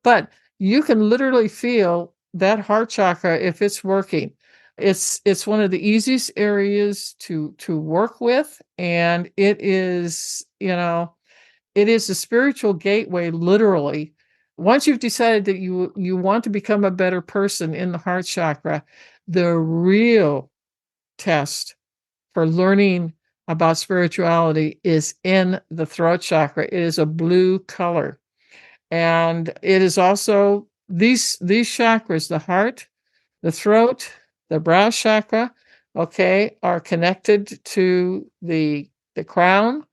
But you can literally feel that heart chakra if it's working. It's one of the easiest areas to work with, and it is, it is a spiritual gateway, literally. Once you've decided that you want to become a better person in the heart chakra, the real test for learning about spirituality is in the throat chakra. It is a blue color. And it is also these chakras, the heart, the throat, the brow chakra, okay, are connected to the crown,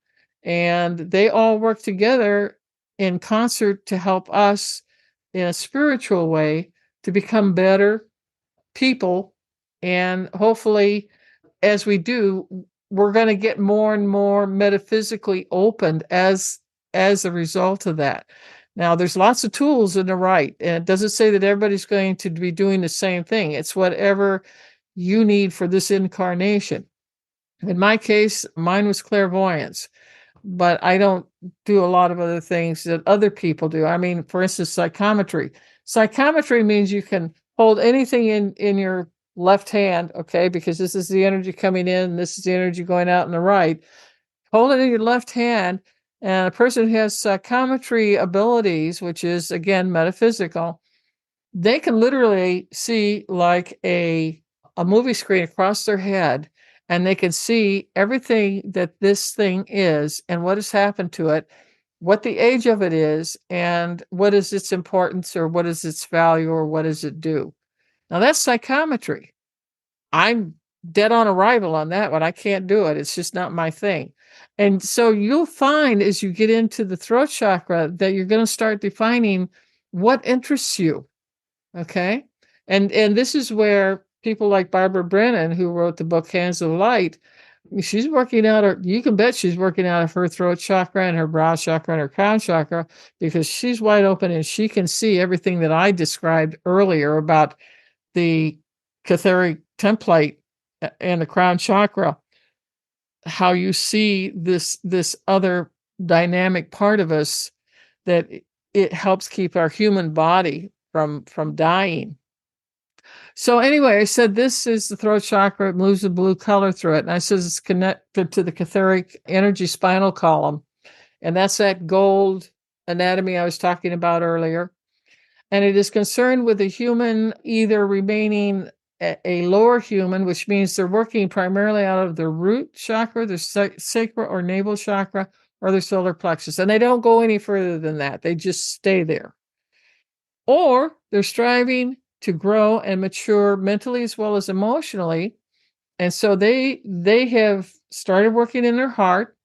and they all work together in concert to help us in a spiritual way to become better people. And hopefully, as we do, we're going to get more and more metaphysically opened as a result of that. Now, there's lots of tools in the right, and it doesn't say that everybody's going to be doing the same thing. It's whatever you need for this incarnation. In my case, mine was clairvoyance, but I don't do a lot of other things that other people do. I mean, for instance, psychometry. Psychometry means you can hold anything in your left hand, okay, because this is the energy coming in, and this is the energy going out in the right. Hold it in your left hand, and a person who has psychometry abilities, which is, again, metaphysical, they can literally see like a movie screen across their head, and they can see everything that this thing is and what has happened to it, what the age of it is, and what is its importance, or what is its value, or what does it do. Now, that's psychometry. I'm dead on arrival on that one. I can't do it. It's just not my thing. And so you'll find as you get into the throat chakra that you're going to start defining what interests you. Okay. And this is where people like Barbara Brennan, who wrote the book Hands of Light, She's working out you can bet she's working out of her throat chakra and her brow chakra and her crown chakra, because she's wide open and she can see everything that I described earlier about the Catheric template and the crown chakra, how you see this other dynamic part of us, that it helps keep our human body from dying. So anyway, I said this is the throat chakra. It moves a blue color through it. And I said it's connected to the Catheric energy spinal column. And that's that gold anatomy I was talking about earlier. And it is concerned with the human either remaining a lower human, which means they're working primarily out of their root chakra, their sacral or navel chakra, or their solar plexus. And they don't go any further than that. They just stay there. Or they're striving to grow and mature mentally as well as emotionally. And so they have started working in their heart,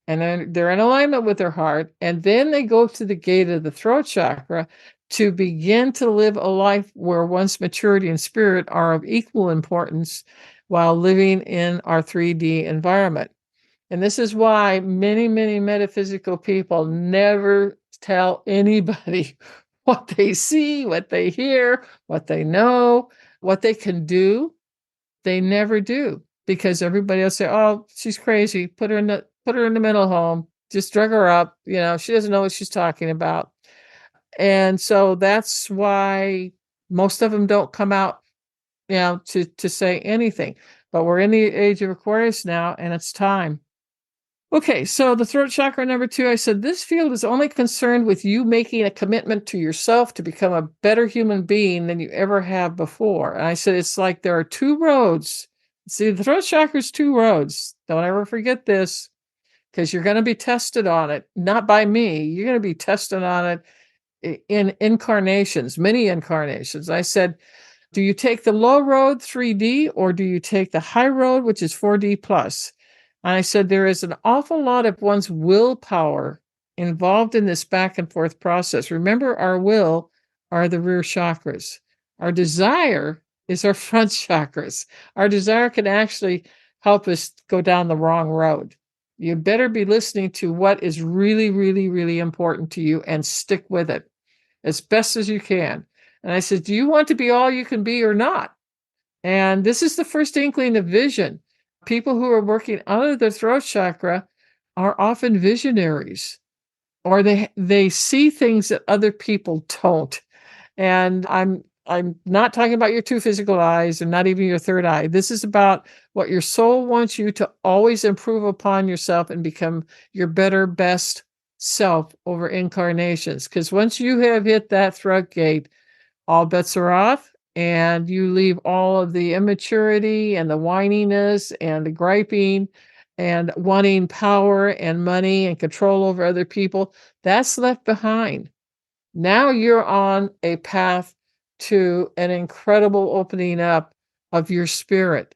and then they're in alignment with their heart. And then they go to the gate of the throat chakra to begin to live a life where one's maturity and spirit are of equal importance while living in our 3D environment. And this is why many, many metaphysical people never tell anybody what they see, what they hear, what they know, what they can do. They never do, because everybody will say, "Oh, she's crazy. Put her in the mental home. Just drug her up. She doesn't know what she's talking about." And so that's why most of them don't come out, to say anything. But we're in the age of Aquarius now, and it's time. Okay, so the throat chakra number 2, I said, this field is only concerned with you making a commitment to yourself to become a better human being than you ever have before. And I said, it's like there are 2 roads. See, the throat chakra is 2 roads. Don't ever forget this, because you're going to be tested on it. Not by me. You're going to be tested on it in incarnations, many incarnations. I said, do you take the low road, 3D, or do you take the high road, which is 4D plus? And I said, there is an awful lot of one's willpower involved in this back and forth process. Remember, our will are the rear chakras. Our desire is our front chakras. Our desire can actually help us go down the wrong road. You better be listening to what is really, really, really important to you and stick with it as best as you can. And I said, do you want to be all you can be or not? And this is the first inkling of vision. People who are working out of their throat chakra are often visionaries, or they see things that other people don't. And I'm not talking about your 2 physical eyes and not even your third eye. This is about what your soul wants you to always improve upon yourself and become your better, best self over incarnations. Because once you have hit that throat gate, all bets are off. And you leave all of the immaturity and the whininess and the griping and wanting power and money and control over other people. That's left behind. Now you're on a path to an incredible opening up of your spirit.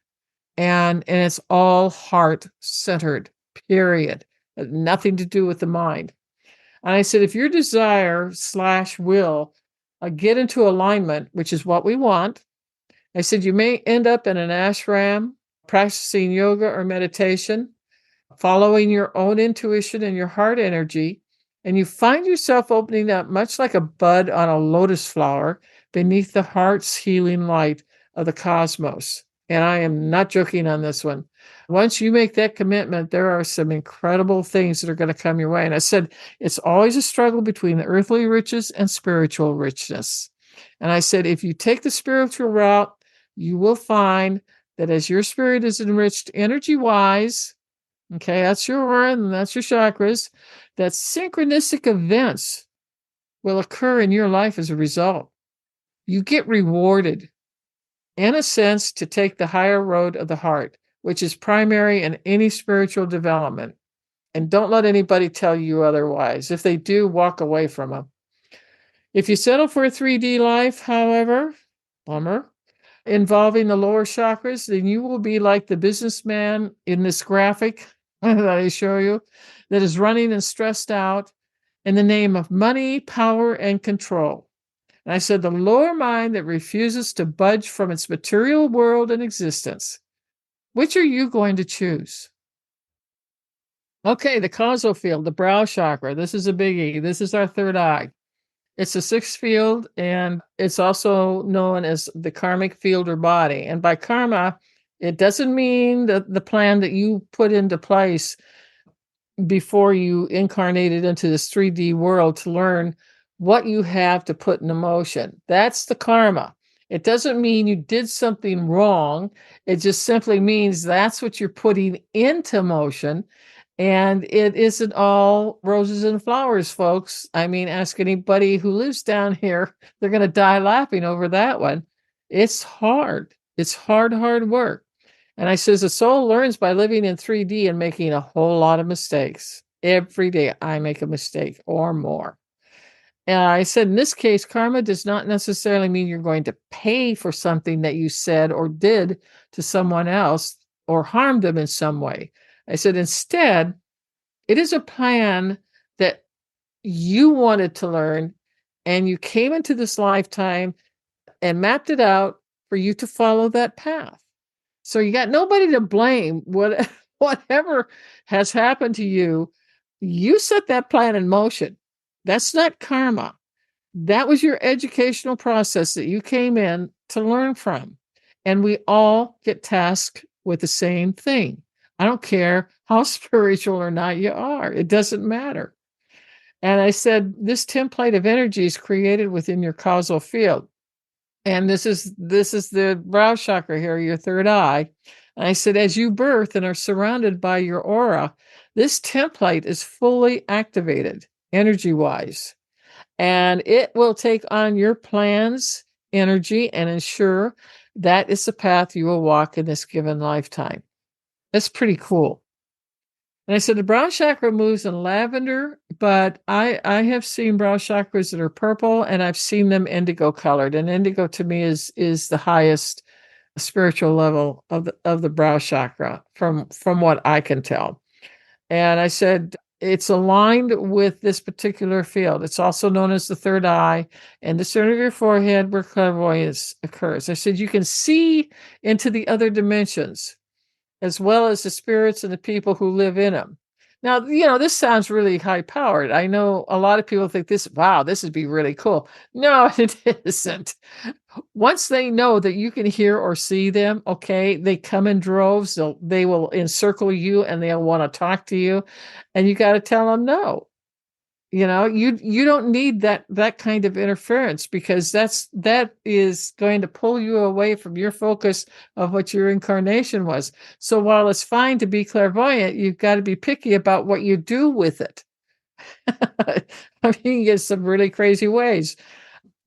And it's all heart-centered, period. Nothing to do with the mind. And I said, if your desire/will get into alignment, which is what we want. I said, you may end up in an ashram, practicing yoga or meditation, following your own intuition and your heart energy, and you find yourself opening up much like a bud on a lotus flower beneath the heart's healing light of the cosmos. And I am not joking on this one. Once you make that commitment, there are some incredible things that are going to come your way. And I said, it's always a struggle between the earthly riches and spiritual richness. And I said, if you take the spiritual route, you will find that as your spirit is enriched energy-wise, okay, that's your aura and that's your chakras, that synchronistic events will occur in your life as a result. You get rewarded, in a sense, to take the higher road of the heart, which is primary in any spiritual development. And don't let anybody tell you otherwise. If they do, walk away from them. If you settle for a 3D life, however, bummer, involving the lower chakras, then you will be like the businessman in this graphic that I show you, that is running and stressed out in the name of money, power, and control. And I said, the lower mind that refuses to budge from its material world and existence. Which are you going to choose? Okay, the causal field, the brow chakra. This is a biggie. This is our third eye. It's a sixth field, and it's also known as the karmic field or body. And by karma, it doesn't mean that the plan that you put into place before you incarnated into this 3D world to learn what you have to put into motion. That's the karma. It doesn't mean you did something wrong. It just simply means that's what you're putting into motion. And it isn't all roses and flowers, folks. I mean, ask anybody who lives down here, they're going to die laughing over that one. It's hard. It's hard, hard work. And I says, the soul learns by living in 3D and making a whole lot of mistakes. Every day I make a mistake or more. And I said, in this case, karma does not necessarily mean you're going to pay for something that you said or did to someone else or harm them in some way. I said, instead, it is a plan that you wanted to learn, and you came into this lifetime and mapped it out for you to follow that path. So you got nobody to blame. Whatever has happened to you, you set that plan in motion. That's not karma. That was your educational process that you came in to learn from. And we all get tasked with the same thing. I don't care how spiritual or not you are. It doesn't matter. And I said, this template of energy is created within your causal field. And this is the brow chakra here, your third eye. And I said, as you birth and are surrounded by your aura, this template is fully activated energy-wise. And it will take on your plan's energy and ensure that is the path you will walk in this given lifetime. That's pretty cool. And I said, the brow chakra moves in lavender, but I have seen brow chakras that are purple, and I've seen them indigo colored. And indigo to me is the highest spiritual level of the brow chakra from what I can tell. And I said, it's aligned with this particular field. It's also known as the third eye and the center of your forehead where clairvoyance occurs. I said, you can see into the other dimensions, as well as the spirits and the people who live in them. Now, this sounds really high powered. I know a lot of people think this would be really cool. No, it isn't. Once they know that you can hear or see them, okay, they come in droves. They will encircle you and they'll want to talk to you. And you got to tell them no. You don't need that kind of interference, because that is going to pull you away from your focus of what your incarnation was. So while it's fine to be clairvoyant, you've got to be picky about what you do with it. I mean, you get some really crazy ways.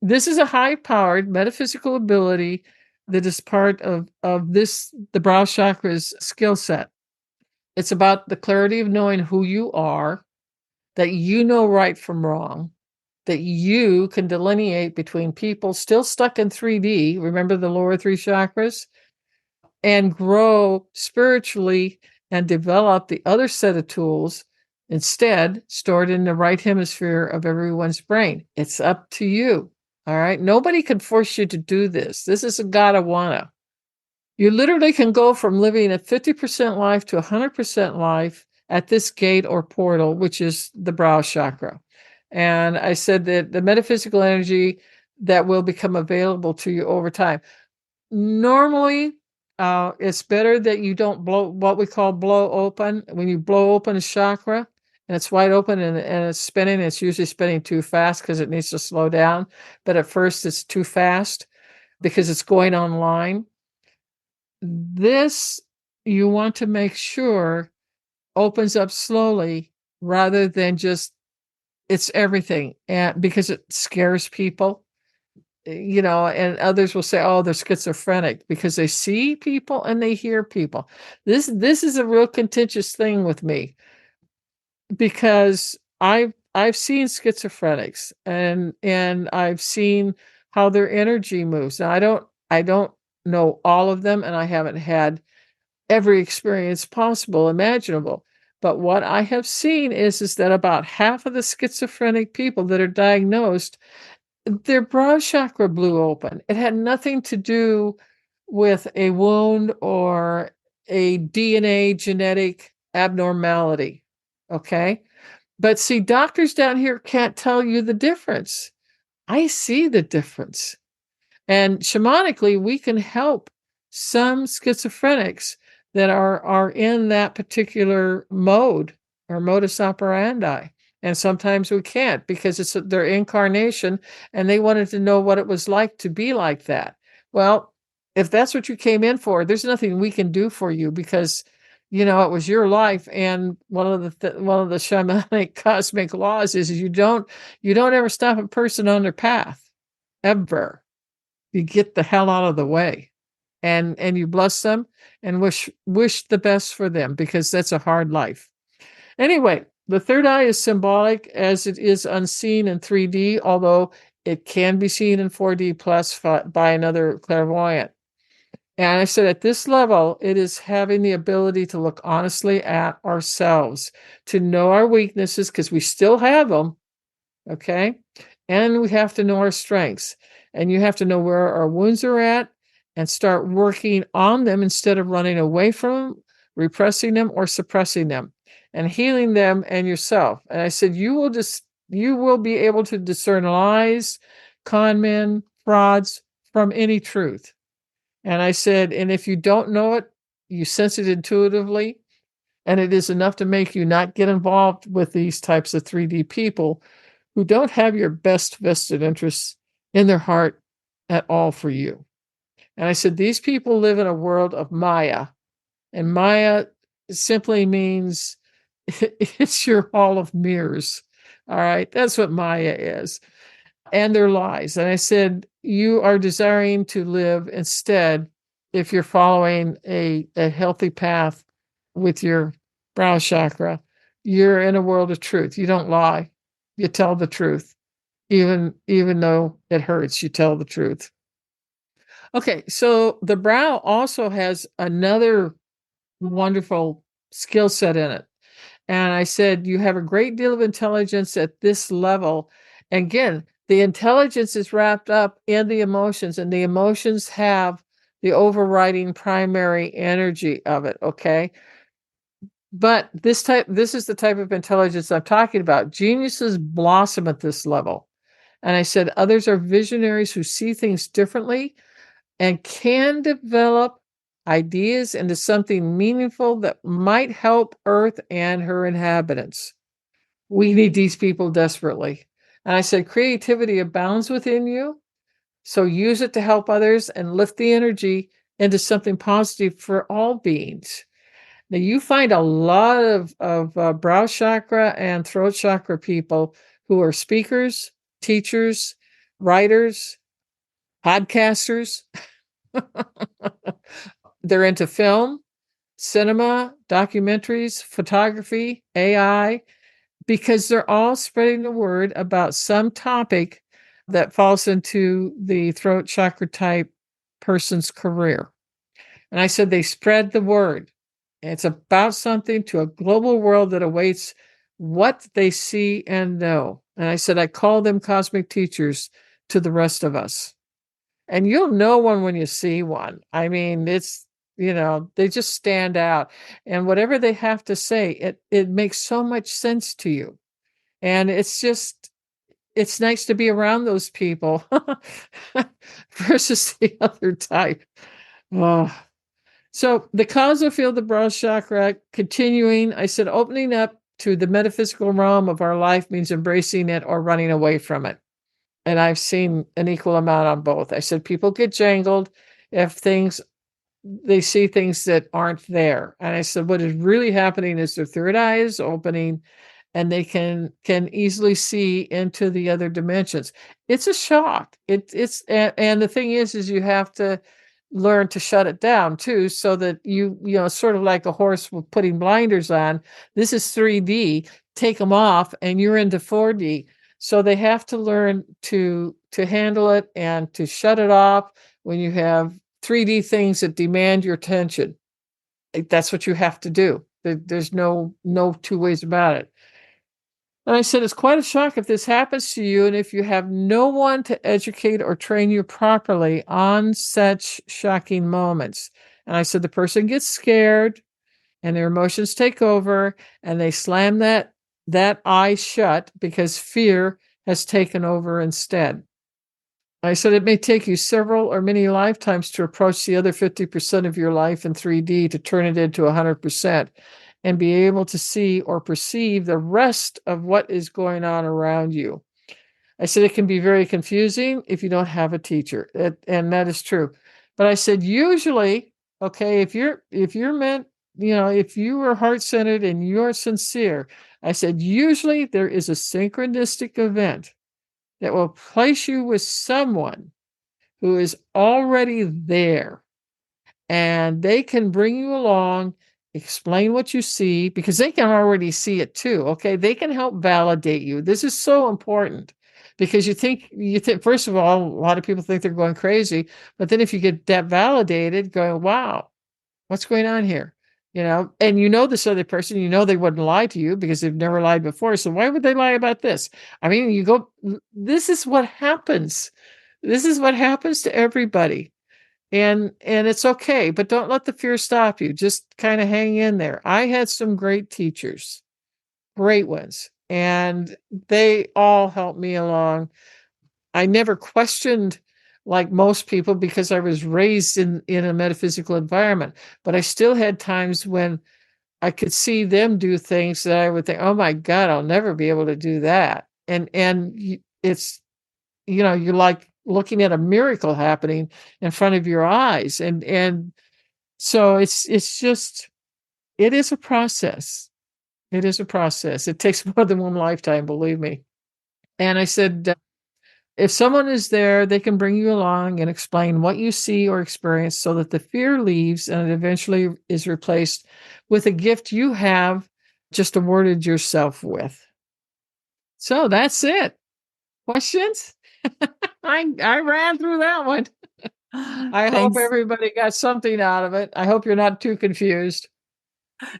This is a high-powered metaphysical ability that is part of the brow chakra's skill set. It's about the clarity of knowing who you are, that you know right from wrong, that you can delineate between people still stuck in 3D, remember the lower three chakras, and grow spiritually and develop the other set of tools instead stored in the right hemisphere of everyone's brain. It's up to you. All right. Nobody can force you to do this. This is a gotta wanna. You literally can go from living a 50% life to 100% life at this gate or portal, which is the brow chakra. And I said that the metaphysical energy that will become available to you over time. Normally, it's better that you don't blow what we call blow open. When you blow open a chakra and it's wide open and it's spinning, it's usually spinning too fast because it needs to slow down. But at first it's too fast because it's going online. This, you want to make sure, opens up slowly rather than just it's everything, and because it scares people, and others will say, oh, they're schizophrenic because they see people and they hear people. This is a real contentious thing with me, because I've seen schizophrenics and I've seen how their energy moves. Now I don't know all of them, and I haven't had every experience possible, imaginable. But what I have seen is that about half of the schizophrenic people that are diagnosed, their brow chakra blew open. It had nothing to do with a wound or a DNA genetic abnormality. Okay. But see, doctors down here can't tell you the difference. I see the difference. And shamanically, we can help some schizophrenics that are in that particular mode or modus operandi. And sometimes we can't because it's their incarnation and they wanted to know what it was like to be like that. Well, if that's what you came in for, there's nothing we can do for you because it was your life. And one of the shamanic cosmic laws is you don't ever stop a person on their path, ever. You get the hell out of the way, and you bless them and wish the best for them because that's a hard life. Anyway, the third eye is symbolic as it is unseen in 3D, although it can be seen in 4D plus by another clairvoyant. And I said, at this level, it is having the ability to look honestly at ourselves, to know our weaknesses, because we still have them, okay? And we have to know our strengths. And you have to know where our wounds are at and start working on them instead of running away from them, repressing them, or suppressing them, and healing them and yourself. And I said, you will be able to discern lies, con men, frauds from any truth. And I said, and if you don't know it, you sense it intuitively, and it is enough to make you not get involved with these types of 3D people who don't have your best vested interests in their heart at all for you. And I said, these people live in a world of Maya, and Maya simply means it's your hall of mirrors. All right, that's what Maya is. And their lies. And I said, you are desiring to live instead, if you're following a healthy path with your brow chakra, you're in a world of truth. You don't lie. You tell the truth. Even though it hurts, you tell the truth. Okay, so the brow also has another wonderful skill set in it. And I said, you have a great deal of intelligence at this level. Again, the intelligence is wrapped up in the emotions, and the emotions have the overriding primary energy of it, okay? But this is the type of intelligence I'm talking about. Geniuses blossom at this level. And I said, others are visionaries who see things differently and can develop ideas into something meaningful that might help Earth and her inhabitants. We need these people desperately. And I said, creativity abounds within you, so use it to help others and lift the energy into something positive for all beings. Now, you find a lot of brow chakra and throat chakra people who are speakers, teachers, writers, podcasters. They're into film, cinema, documentaries, photography, AI, because they're all spreading the word about some topic that falls into the throat chakra type person's career. And I said they spread the word. It's about something to a global world that awaits what they see and know. And I said I call them cosmic teachers to the rest of us. And you'll know one when you see one. I mean, it's, they just stand out. And whatever they have to say, it makes so much sense to you. And it's nice to be around those people versus the other type. Oh. So the causal field of brow chakra, continuing, I said, opening up to the metaphysical realm of our life means embracing it or running away from it. And I've seen an equal amount on both. I said, people get jangled if they see things that aren't there. And I said, what is really happening is their third eye is opening and they can easily see into the other dimensions. It's a shock. And the thing is you have to learn to shut it down too, so that you sort of like a horse with putting blinders on. This is 3D, take them off and you're into 4D. So they have to learn to handle it and to shut it off when you have 3D things that demand your attention. That's what you have to do. There's no two ways about it. And I said, it's quite a shock if this happens to you, and if you have no one to educate or train you properly on such shocking moments. And I said, the person gets scared and their emotions take over and they slam that eye shut because fear has taken over instead. I said, it may take you several or many lifetimes to approach the other 50% of your life in 3D to turn it into 100% and be able to see or perceive the rest of what is going on around you. I said, it can be very confusing if you don't have a teacher. And that is true. But I said, usually, okay, if you're meant, if you are heart-centered and you're sincere, I said, usually there is a synchronistic event that will place you with someone who is already there, and they can bring you along, explain what you see, because they can already see it too. Okay. They can help validate you. This is so important because you think, first of all, a lot of people think they're going crazy, but then if you get that validated, going, wow, what's going on here? And this other person, they wouldn't lie to you because they've never lied before. So why would they lie about this? I mean, this is what happens. This is what happens to everybody. And it's okay, but don't let the fear stop you. Just kind of hang in there. I had some great teachers, great ones, and they all helped me along. I never questioned like most people because I was raised in a metaphysical environment, but I still had times when I could see them do things that I would think, oh my God, I'll never be able to do that. And it's, you're like looking at a miracle happening in front of your eyes. And so it's just, it is a process. It is a process. It takes more than one lifetime, believe me. And I said, if someone is there, they can bring you along and explain what you see or experience so that the fear leaves and it eventually is replaced with a gift you have just awarded yourself with. So that's it. Questions? I ran through that one. I hope everybody got something out of it. I hope you're not too confused.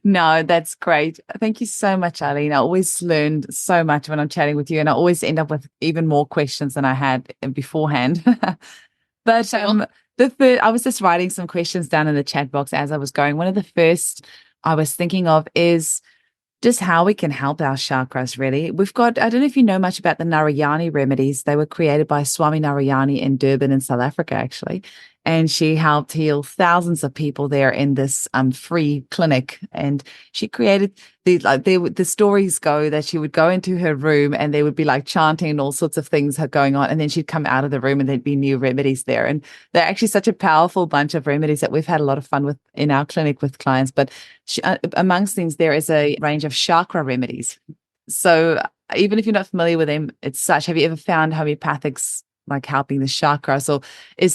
No, that's great. Thank you so much, Eileen. I always learned so much when I'm chatting with you, and I always end up with even more questions than I had beforehand. But I was just writing some questions down in the chat box as I was going. One of the first I was thinking of is just how we can help our chakras, really. We've got, I don't know if you know much about the Narayani remedies. They were created by Swami Narayani in Durban in South Africa, actually. And she helped heal thousands of people there in this free clinic. And she created the stories go that she would go into her room and there would be like chanting and all sorts of things going on. And then she'd come out of the room and there'd be new remedies there. And they're actually such a powerful bunch of remedies that we've had a lot of fun with in our clinic with clients. But amongst things, there is a range of chakra remedies. So even if you're not familiar with them, have you ever found homeopathics like helping the chakras? Or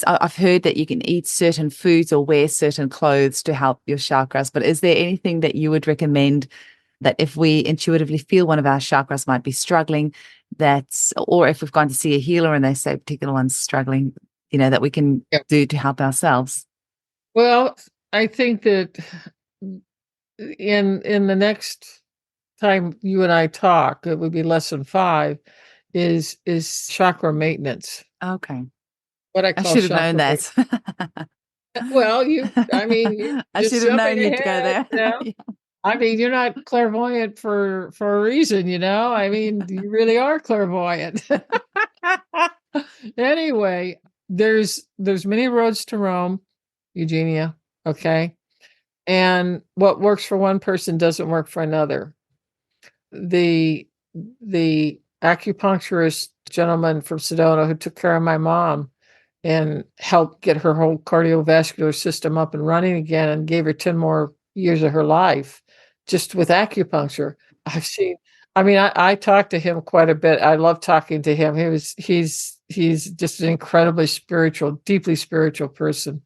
I've heard that you can eat certain foods or wear certain clothes to help your chakras, but is there anything that you would recommend that if we intuitively feel one of our chakras might be struggling, or if we've gone to see a healer and they say a particular one's struggling, that we can do to help ourselves?
Well, I think that in the next time you and I talk, it would be lesson 5, is chakra maintenance.
Okay.
What I call
should have known that.
Well, I
should have known you'd go there.
Yeah. I mean, you're not clairvoyant for a reason, I mean, you really are clairvoyant. Anyway, there's many roads to Rome, Eugenia. Okay. And what works for one person doesn't work for another. The acupuncturist gentleman from Sedona who took care of my mom and helped get her whole cardiovascular system up and running again and gave her 10 more years of her life just with acupuncture. I talked to him quite a bit. I love talking to him. He's just an incredibly spiritual, deeply spiritual person.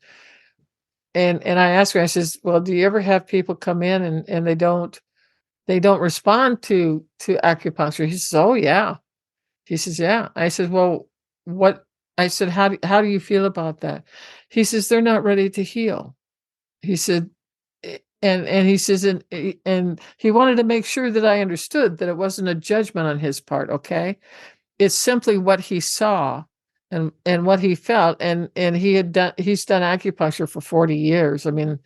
And I asked her, I says, well, do you ever have people come in and they don't respond to acupuncture? He says, oh yeah. He says, yeah. I said, well, what? I said, how do you feel about that? He says, they're not ready to heal. He said, and he says, and he wanted to make sure that I understood that it wasn't a judgment on his part. Okay. It's simply what he saw and what he felt. And he's done acupuncture for 40 years. I mean,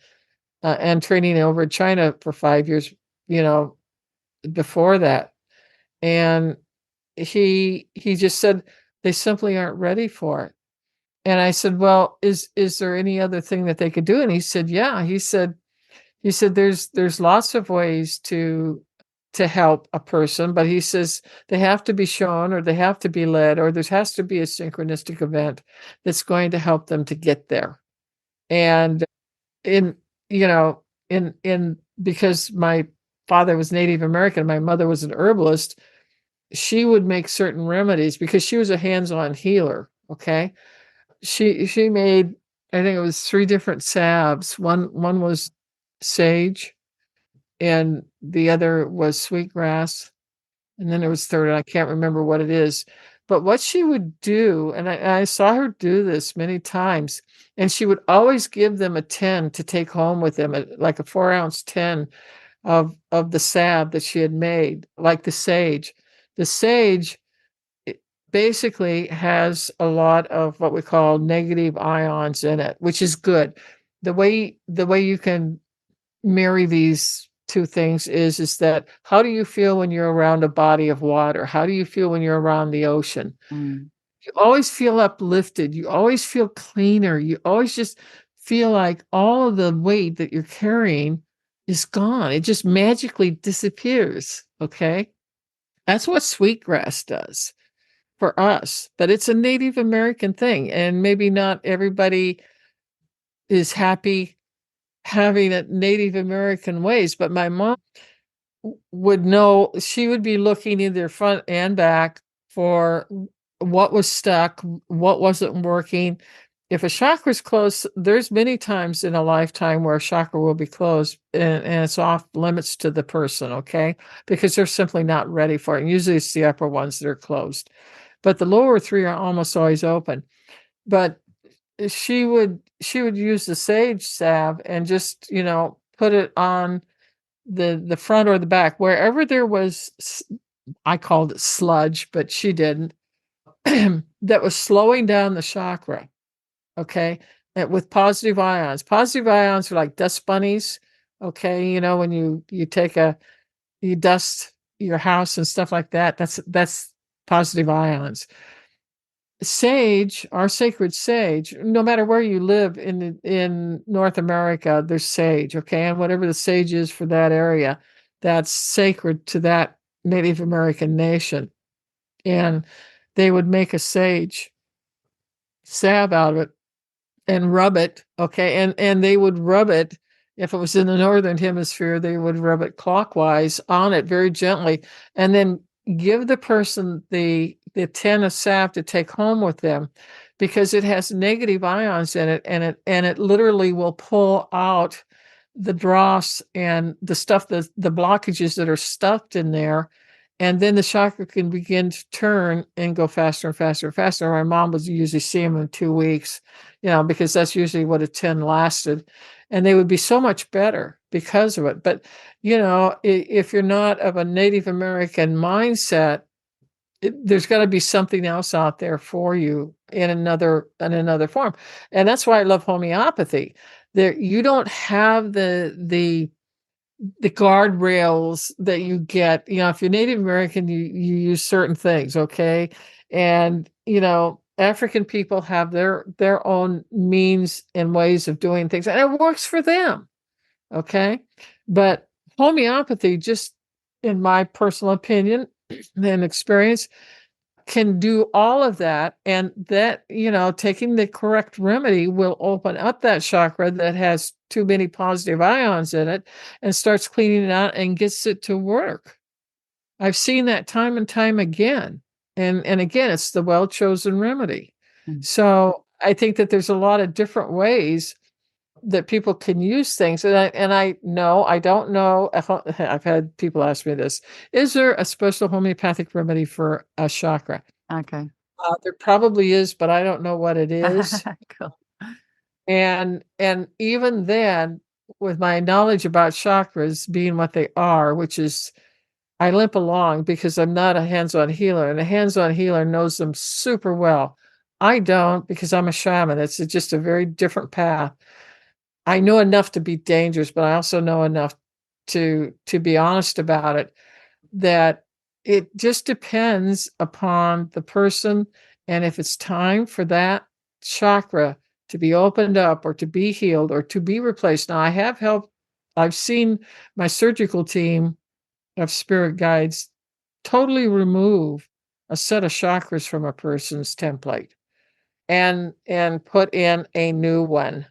and training over in China for 5 years, before that. And he just said they simply aren't ready for it. And I said, well, is there any other thing that they could do? And he said, yeah. He said there's lots of ways to help a person, but he says they have to be shown, or they have to be led, or there has to be a synchronistic event that's going to help them to get there. And in in because my father was Native American, my mother was an herbalist, she would make certain remedies because she was a hands-on healer. Okay. She made, I think it was 3 different salves. One was sage, and the other was sweetgrass, and then there was third, and I can't remember what it is. But what she would do, and I saw her do this many times, and she would always give them a 10 to take home with them, like a 4-ounce 10 of the salve that she had made, like the sage. The sage basically has a lot of what we call negative ions in it, which is good. The way you can marry these two things is that, how do you feel when you're around a body of water? How do you feel when you're around the ocean? You always feel uplifted. You always feel cleaner. You always just feel like all of the weight that you're carrying is gone. It just magically disappears. Okay. That's what sweetgrass does for us, but it's a Native American thing. And maybe not everybody is happy having it Native American ways, but my mom would know. She would be looking either front and back for what was stuck, what wasn't working. If a chakra's closed, there's many times in a lifetime where a chakra will be closed, and it's off limits to the person, okay? Because they're simply not ready for it. And usually it's the upper ones that are closed. But the lower 3 are almost always open. But she would use the sage salve and just, put it on the front or the back, wherever there was, I called it sludge, but she didn't, that was slowing down the chakra. Okay. With positive ions. Positive ions are like dust bunnies. Okay. When you you dust your house and stuff like that, that's positive ions. Sage, our sacred sage, no matter where you live in North America, there's sage, okay? And whatever the sage is for that area, that's sacred to that Native American nation. And they would make a sage salve out of it and rub it, okay? And they would rub it, if it was in the northern hemisphere, they would rub it clockwise on it very gently, and then give the person the 10 of salve to take home with them, because it has negative ions in it, and it literally will pull out the dross and the stuff, the blockages that are stuffed in there, and then the chakra can begin to turn and go faster and faster and faster. My mom would usually see them in 2 weeks, because that's usually what a 10 lasted, and they would be so much better because of it. But if you're not of a Native American mindset, there's got to be something else out there for you in another form. And that's why I love homeopathy. There, you don't have the guardrails that you get. If you're Native American, you use certain things, okay? And African people have their own means and ways of doing things, and it works for them, okay? But homeopathy, just in my personal opinion and experience, can do all of that, and that, taking the correct remedy will open up that chakra that has too many positive ions in it, and starts cleaning it out and gets it to work. I've seen that time and time again. And again, it's the well-chosen remedy. So I think that there's a lot of different ways that people can use things. And I don't know. I've had people ask me this: is there a special homeopathic remedy for a chakra?
Okay.
There probably is, but I don't know what it is.
Cool.
And even then, with my knowledge about chakras being what they are, which is, I limp along because I'm not a hands-on healer, and a hands-on healer knows them super well. I don't, because I'm a shaman. It's just a very different path. I know enough to be dangerous, but I also know enough to be honest about it, that it just depends upon the person, and if it's time for that chakra to be opened up or to be healed or to be replaced. Now, I've seen my surgical team of spirit guides totally remove a set of chakras from a person's template and put in a new one.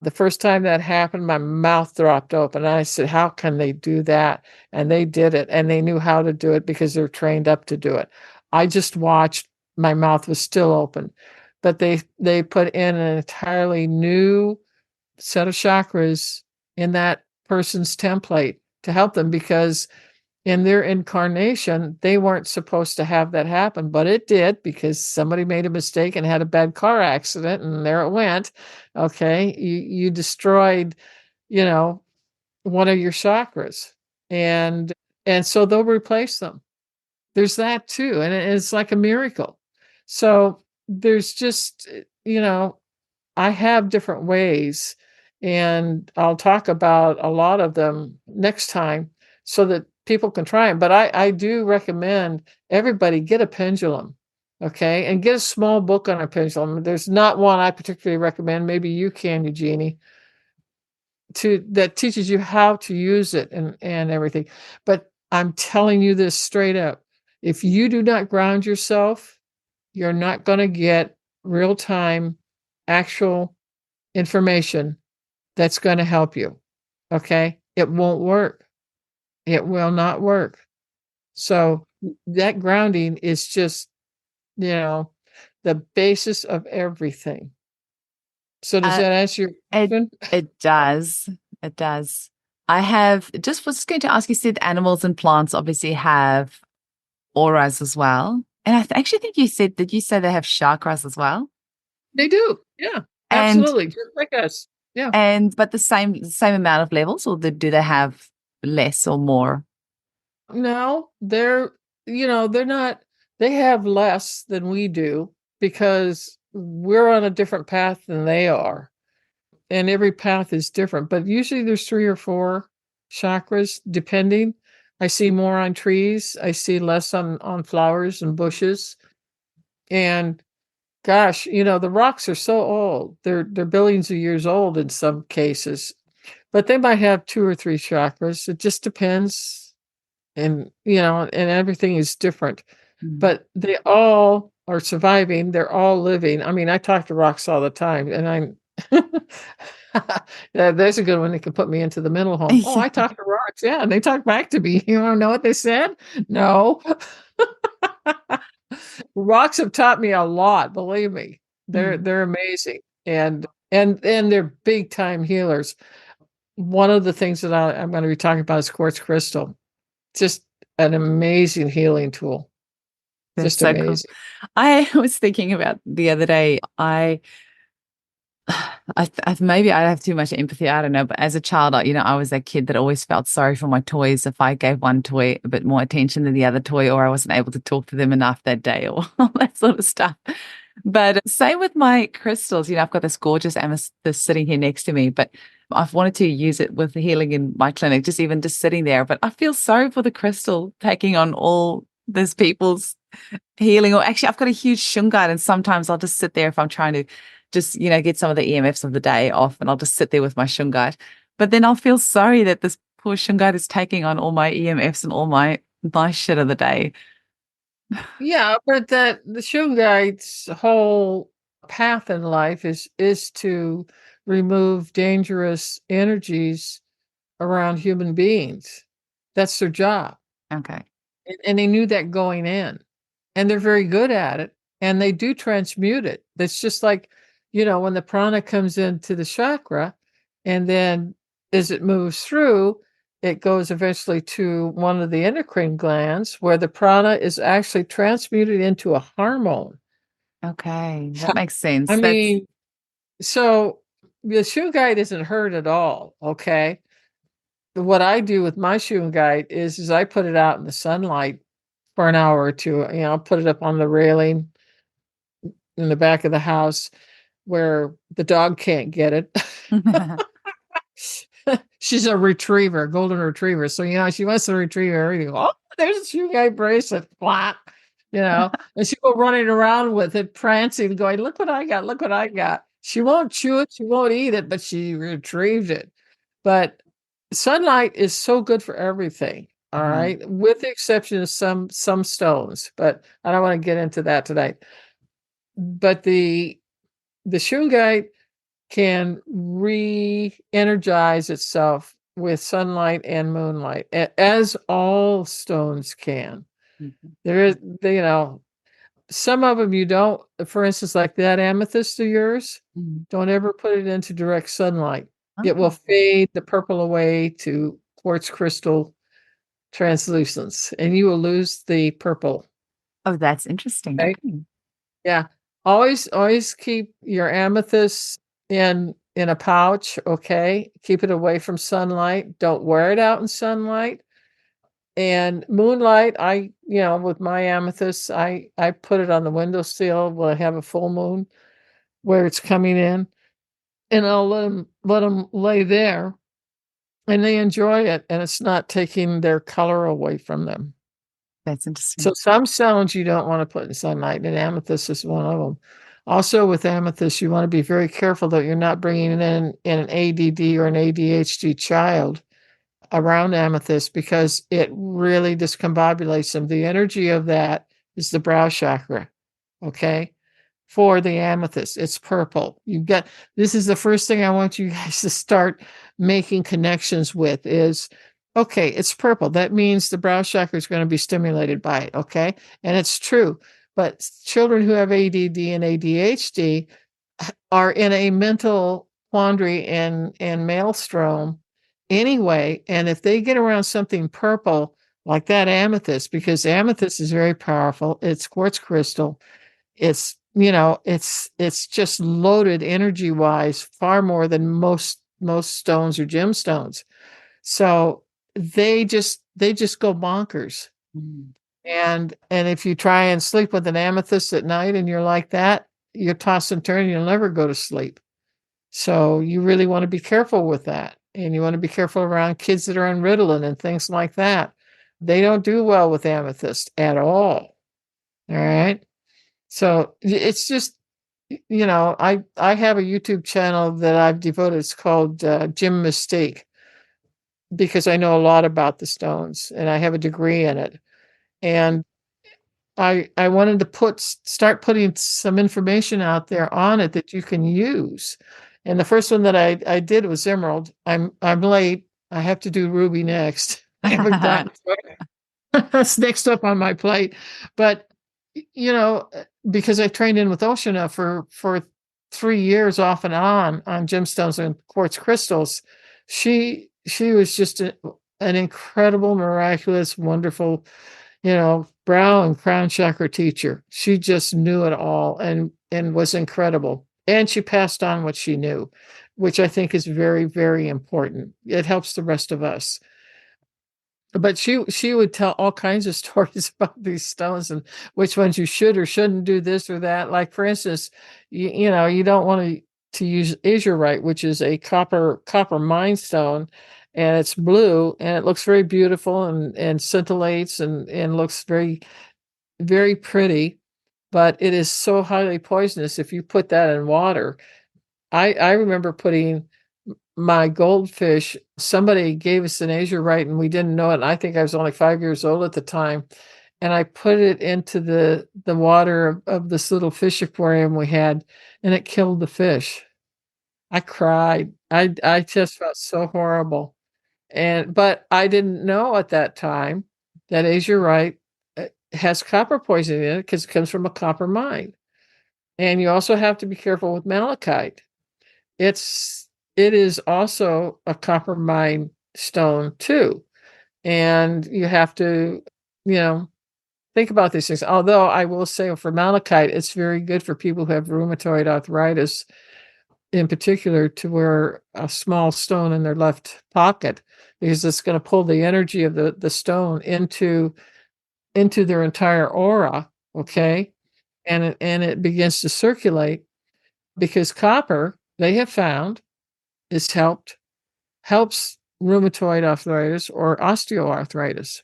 The first time that happened, my mouth dropped open. And I said, how can they do that? And they did it, and they knew how to do it because they're trained up to do it. I just watched. My mouth was still open, but they put in an entirely new set of chakras in that person's template to help them, because in their incarnation, they weren't supposed to have that happen, but it did, because somebody made a mistake and had a bad car accident, and there it went. Okay, you destroyed, one of your chakras, and so they'll replace them. There's that too, and it's like a miracle. So there's just, I have different ways, and I'll talk about a lot of them next time so that people can try them. But I do recommend everybody get a pendulum, okay? And get a small book on a pendulum. There's not one I particularly recommend. Maybe you can, Eugenie, that teaches you how to use it and everything. But I'm telling you this straight up. If you do not ground yourself, you're not going to get real-time, actual information that's going to help you. Okay? It won't work. It will not work. So that grounding is just, the basis of everything. So does that answer your question?
It does. It does. I have was going to ask, you said animals and plants obviously have auras as well. And I actually think did you say they have chakras as well?
They do. Yeah,
And
absolutely. Just like us. Yeah.
but the same amount of levels, or do they have less or more?
No, they're not, they have less than we do, because we're on a different path than they are. And every path is different, but usually there's 3 or 4 chakras, depending. I see more on trees. I see less on flowers and bushes. And gosh, the rocks are so old. They're billions of years old in some cases, but they might have 2 or 3 chakras. It just depends. And, and everything is different, but they all are surviving. They're all living. I mean, I talk to rocks all the time, and I'm, yeah, there's a good one that can put me into the mental home. Oh, I talk to rocks. Yeah. And they talk back to me. You want to know what they said? No. Rocks have taught me a lot. Believe me, they're amazing. And they're big time healers. One of the things that I'm going to be talking about is quartz crystal. Just an amazing healing tool.
That's
Just
so
amazing.
Cool. I was thinking about the other day, maybe I have too much empathy. I don't know. But as a child, I was that kid that always felt sorry for my toys if I gave one toy a bit more attention than the other toy, or I wasn't able to talk to them enough that day, or all that sort of stuff. But same with my crystals. I've got this gorgeous amethyst sitting here next to me, but I've wanted to use it with the healing in my clinic, just sitting there. But I feel sorry for the crystal taking on all this people's healing. Or actually, I've got a huge shungite, and sometimes I'll just sit there if I'm trying to just, get some of the EMFs of the day off, and I'll just sit there with my shungite. But then I'll feel sorry that this poor shungite is taking on all my EMFs and all my shit of the day.
Yeah, but the shungite's whole path in life is to remove dangerous energies around human beings. That's their job.
Okay.
And they knew that going in. And they're very good at it. And they do transmute it. That's just like, when the prana comes into the chakra, and then as it moves through, it goes eventually to one of the endocrine glands, where the prana is actually transmuted into a hormone.
Okay, that makes sense.
I mean, so the shungite isn't hurt at all, okay? What I do with my shungite is I put it out in the sunlight for an hour or two. I'll put it up on the railing, in the back of the house where the dog can't get it. She's a retriever, a golden retriever. So, she wants to retrieve everything. Oh, there's a shoe guy bracelet. Flop, and she'll go running around with it, prancing, going, look what I got. Look what I got. She won't chew it. She won't eat it, but she retrieved it. But sunlight is so good for everything. All right. With the exception of some stones, but I don't want to get into that tonight. But the shungite can re-energize itself with sunlight and moonlight, as all stones can. There is, some of them you don't, for instance, like that amethyst of yours, don't ever put it into direct sunlight. It will fade the purple away to quartz crystal translucence, and you will lose the purple.
Oh, that's interesting.
Okay? Yeah. Always keep your amethyst in a pouch, okay? Keep it away from sunlight. Don't wear it out in sunlight. And moonlight, with my amethyst, I put it on the windowsill when I have a full moon where it's coming in, and I'll let them lay there, and they enjoy it, and it's not taking their color away from them.
That's interesting.
So some stones you don't want to put in sunlight, and amethyst is one of them. Also with amethyst, you want to be very careful that you're not bringing in an ADD or an ADHD child around amethyst, because it really discombobulates them. The energy of that is the brow chakra, okay? For the amethyst, it's purple. This is the first thing I want you guys to start making connections with is, okay, it's purple. That means the brow chakra is going to be stimulated by it, okay? And it's true. But children who have ADD and ADHD are in a mental quandary and maelstrom anyway. And if they get around something purple like that amethyst, because amethyst is very powerful, it's quartz crystal, it's just loaded energy wise, far more than most stones or gemstones. So they just go bonkers. And if you try and sleep with an amethyst at night and you're like that, you toss and turn, you'll never go to sleep. So you really want to be careful with that. And you want to be careful around kids that are on Ritalin and things like that. They don't do well with amethyst at all. All right. So it's just, I have a YouTube channel that I've devoted. It's called Jim Mystique, because I know a lot about the stones and I have a degree in it. And I wanted to start putting some information out there on it that you can use. And the first one that I did was emerald. I'm late. I have to do ruby next. I haven't gotten to it. That's next up on my plate. But because I trained in with Oshana for 3 years off and on gemstones and quartz crystals, she was just an incredible, miraculous, wonderful, brow and crown chakra teacher. She just knew it all and was incredible. And she passed on what she knew, which I think is very, very important. It helps the rest of us. But she would tell all kinds of stories about these stones and which ones you should or shouldn't do this or that. Like, for instance, you don't want to use azurite, which is a copper mine stone, and it's blue and it looks very beautiful and scintillates and looks very, very pretty. But it is so highly poisonous if you put that in water. I remember putting my goldfish, somebody gave us an azurite and we didn't know it. And I think I was only 5 years old at the time. And I put it into the water of this little fish aquarium we had, and it killed the fish. I cried. I just felt so horrible. But I didn't know at that time that azurite has copper poison in it because it comes from a copper mine. And you also have to be careful with malachite. It is also a copper mine stone too. And you have to, think about these things. Although I will say for malachite, it's very good for people who have rheumatoid arthritis, in particular, to wear a small stone in their left pocket, because it's going to pull the energy of the stone into their entire aura. Okay. and it begins to circulate, because copper, they have found, is helps rheumatoid arthritis or osteoarthritis.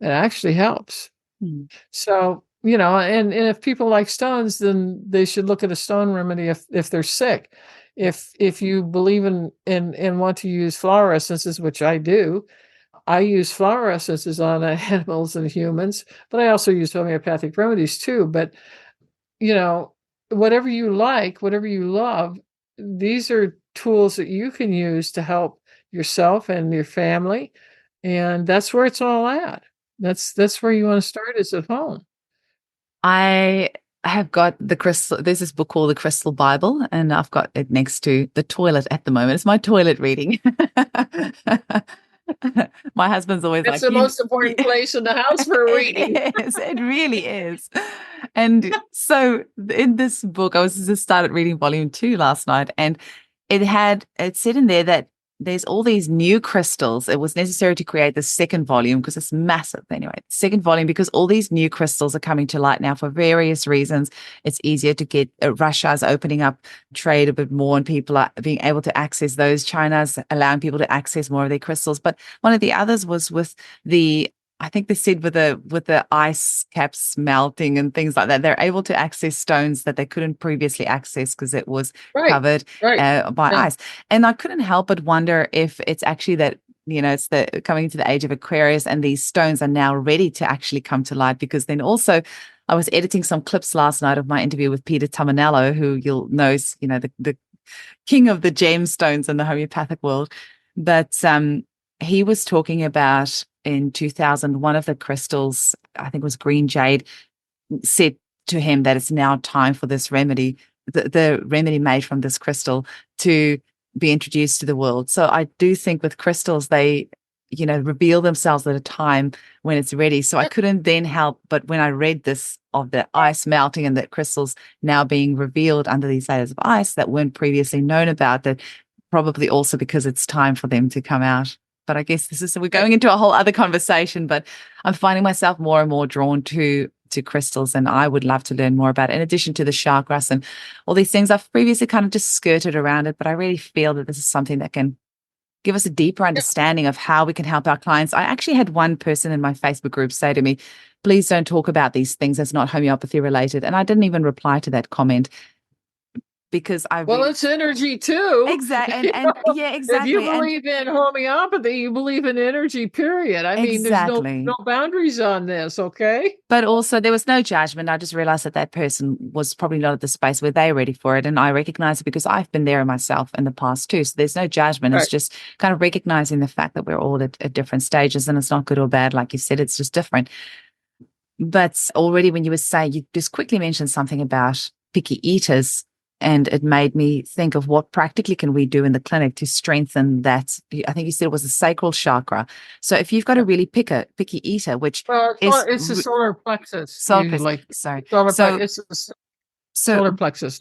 It actually helps.
Hmm.
So, and if people like stones, then they should look at a stone remedy if they're sick. If you believe in want to use flower essences, which I do, I use flower essences on animals and humans, but I also use homeopathic remedies too. But you know, whatever you like, whatever you love, these are tools that you can use to help yourself and your family. And that's where it's all at. That's where you want to start, is at home.
I have got the crystal. There's this book called The Crystal Bible, and I've got it next to the toilet at the moment. It's my toilet reading. My husband's always
That's
like,
the most important place in the house for reading.
It really is. And so in this book, I was just started reading volume 2 last night, and it said in there that there's all these new crystals. It was necessary to create the second volume because it's massive. Anyway, second volume, because all these new crystals are coming to light now for various reasons. It's easier to get, Russia's opening up trade a bit more, and people are being able to access those. China's allowing people to access more of their crystals. But one of the others was with I think they said with the ice caps melting and things like that, they're able to access stones that they couldn't previously access because it was covered by ice. And I couldn't help but wonder if it's actually that, it's the coming into the age of Aquarius, and these stones are now ready to actually come to light. Because then also, I was editing some clips last night of my interview with Peter Tamanello, who you'll know is, the king of the gemstones in the homeopathic world. But he was talking about, in 2000, one of the crystals, I think it was green jade, said to him that it's now time for this remedy, the remedy made from this crystal, to be introduced to the world. So I do think with crystals, they, reveal themselves at a time when it's ready. So I couldn't then help but, when I read this of the ice melting and the crystals now being revealed under these layers of ice that weren't previously known about, that probably also because it's time for them to come out. But I guess we're going into a whole other conversation, but I'm finding myself more and more drawn to crystals, and I would love to learn more about it, in addition to the chakras and all these things. I've previously kind of just skirted around it, but I really feel that this is something that can give us a deeper understanding of how we can help our clients. I actually had one person in my Facebook group say to me, please don't talk about these things that's not homeopathy related. And I didn't even reply to that comment, because
it's energy too.
Exactly. And yeah, exactly.
If you believe in homeopathy, you believe in energy, period. I mean, there's no boundaries on this, okay?
But also, there was no judgment. I just realized that person was probably not at the space where they were ready for it. And I recognize it because I've been there myself in the past too. So there's no judgment. Right. It's just kind of recognizing the fact that we're all at different stages, and it's not good or bad. Like you said, it's just different. But already when you were saying, you just quickly mentioned something about picky eaters, and it made me think of what practically can we do in the clinic to strengthen that. I think you said it was a sacral chakra. So if you've got a really picky eater, which
it's the solar plexus. Solar plexus.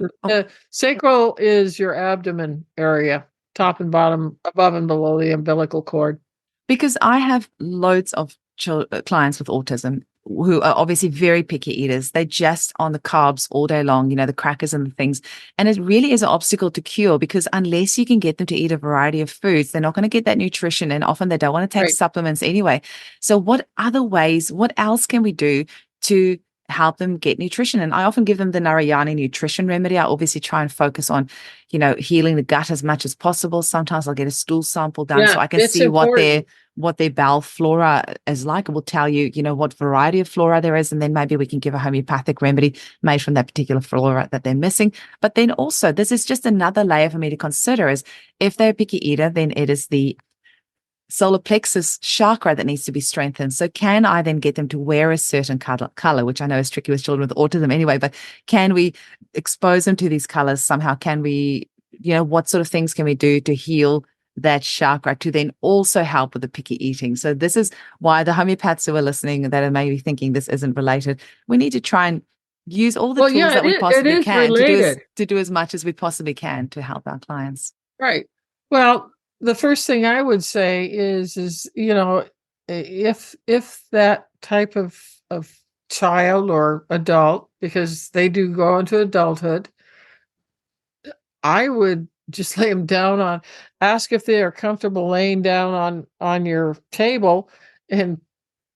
Sacral is your abdomen area, top and bottom, above and below the umbilical cord.
Because I have loads of clients with autism who are obviously very picky eaters. They're just on the carbs all day long, the crackers and the things. And it really is an obstacle to cure, because unless you can get them to eat a variety of foods, they're not going to get that nutrition. And often they don't want to take supplements anyway. So what else can we do to help them get nutrition? And I often give them the Narayani nutrition remedy. I obviously try and focus on, healing the gut as much as possible. Sometimes I'll get a stool sample done so I can see what their bowel flora is like. It will tell you, what variety of flora there is, and then maybe we can give a homeopathic remedy made from that particular flora that they're missing. But then also, this is just another layer for me to consider, is if they're a picky eater, then it is the solar plexus chakra that needs to be strengthened. So can I then get them to wear a certain color, which I know is tricky with children with autism anyway, but can we expose them to these colors somehow? Can we, what sort of things can we do to heal that chakra to then also help with the picky eating? So this is why the homeopaths who are listening that are maybe thinking this isn't related, we need to try and use all the tools that we possibly can to do as much as we possibly can to help our clients.
Right. Well, the first thing I would say is if that type of child or adult because they do go into adulthood, I would just lay them down on, ask if they are comfortable laying down on your table, and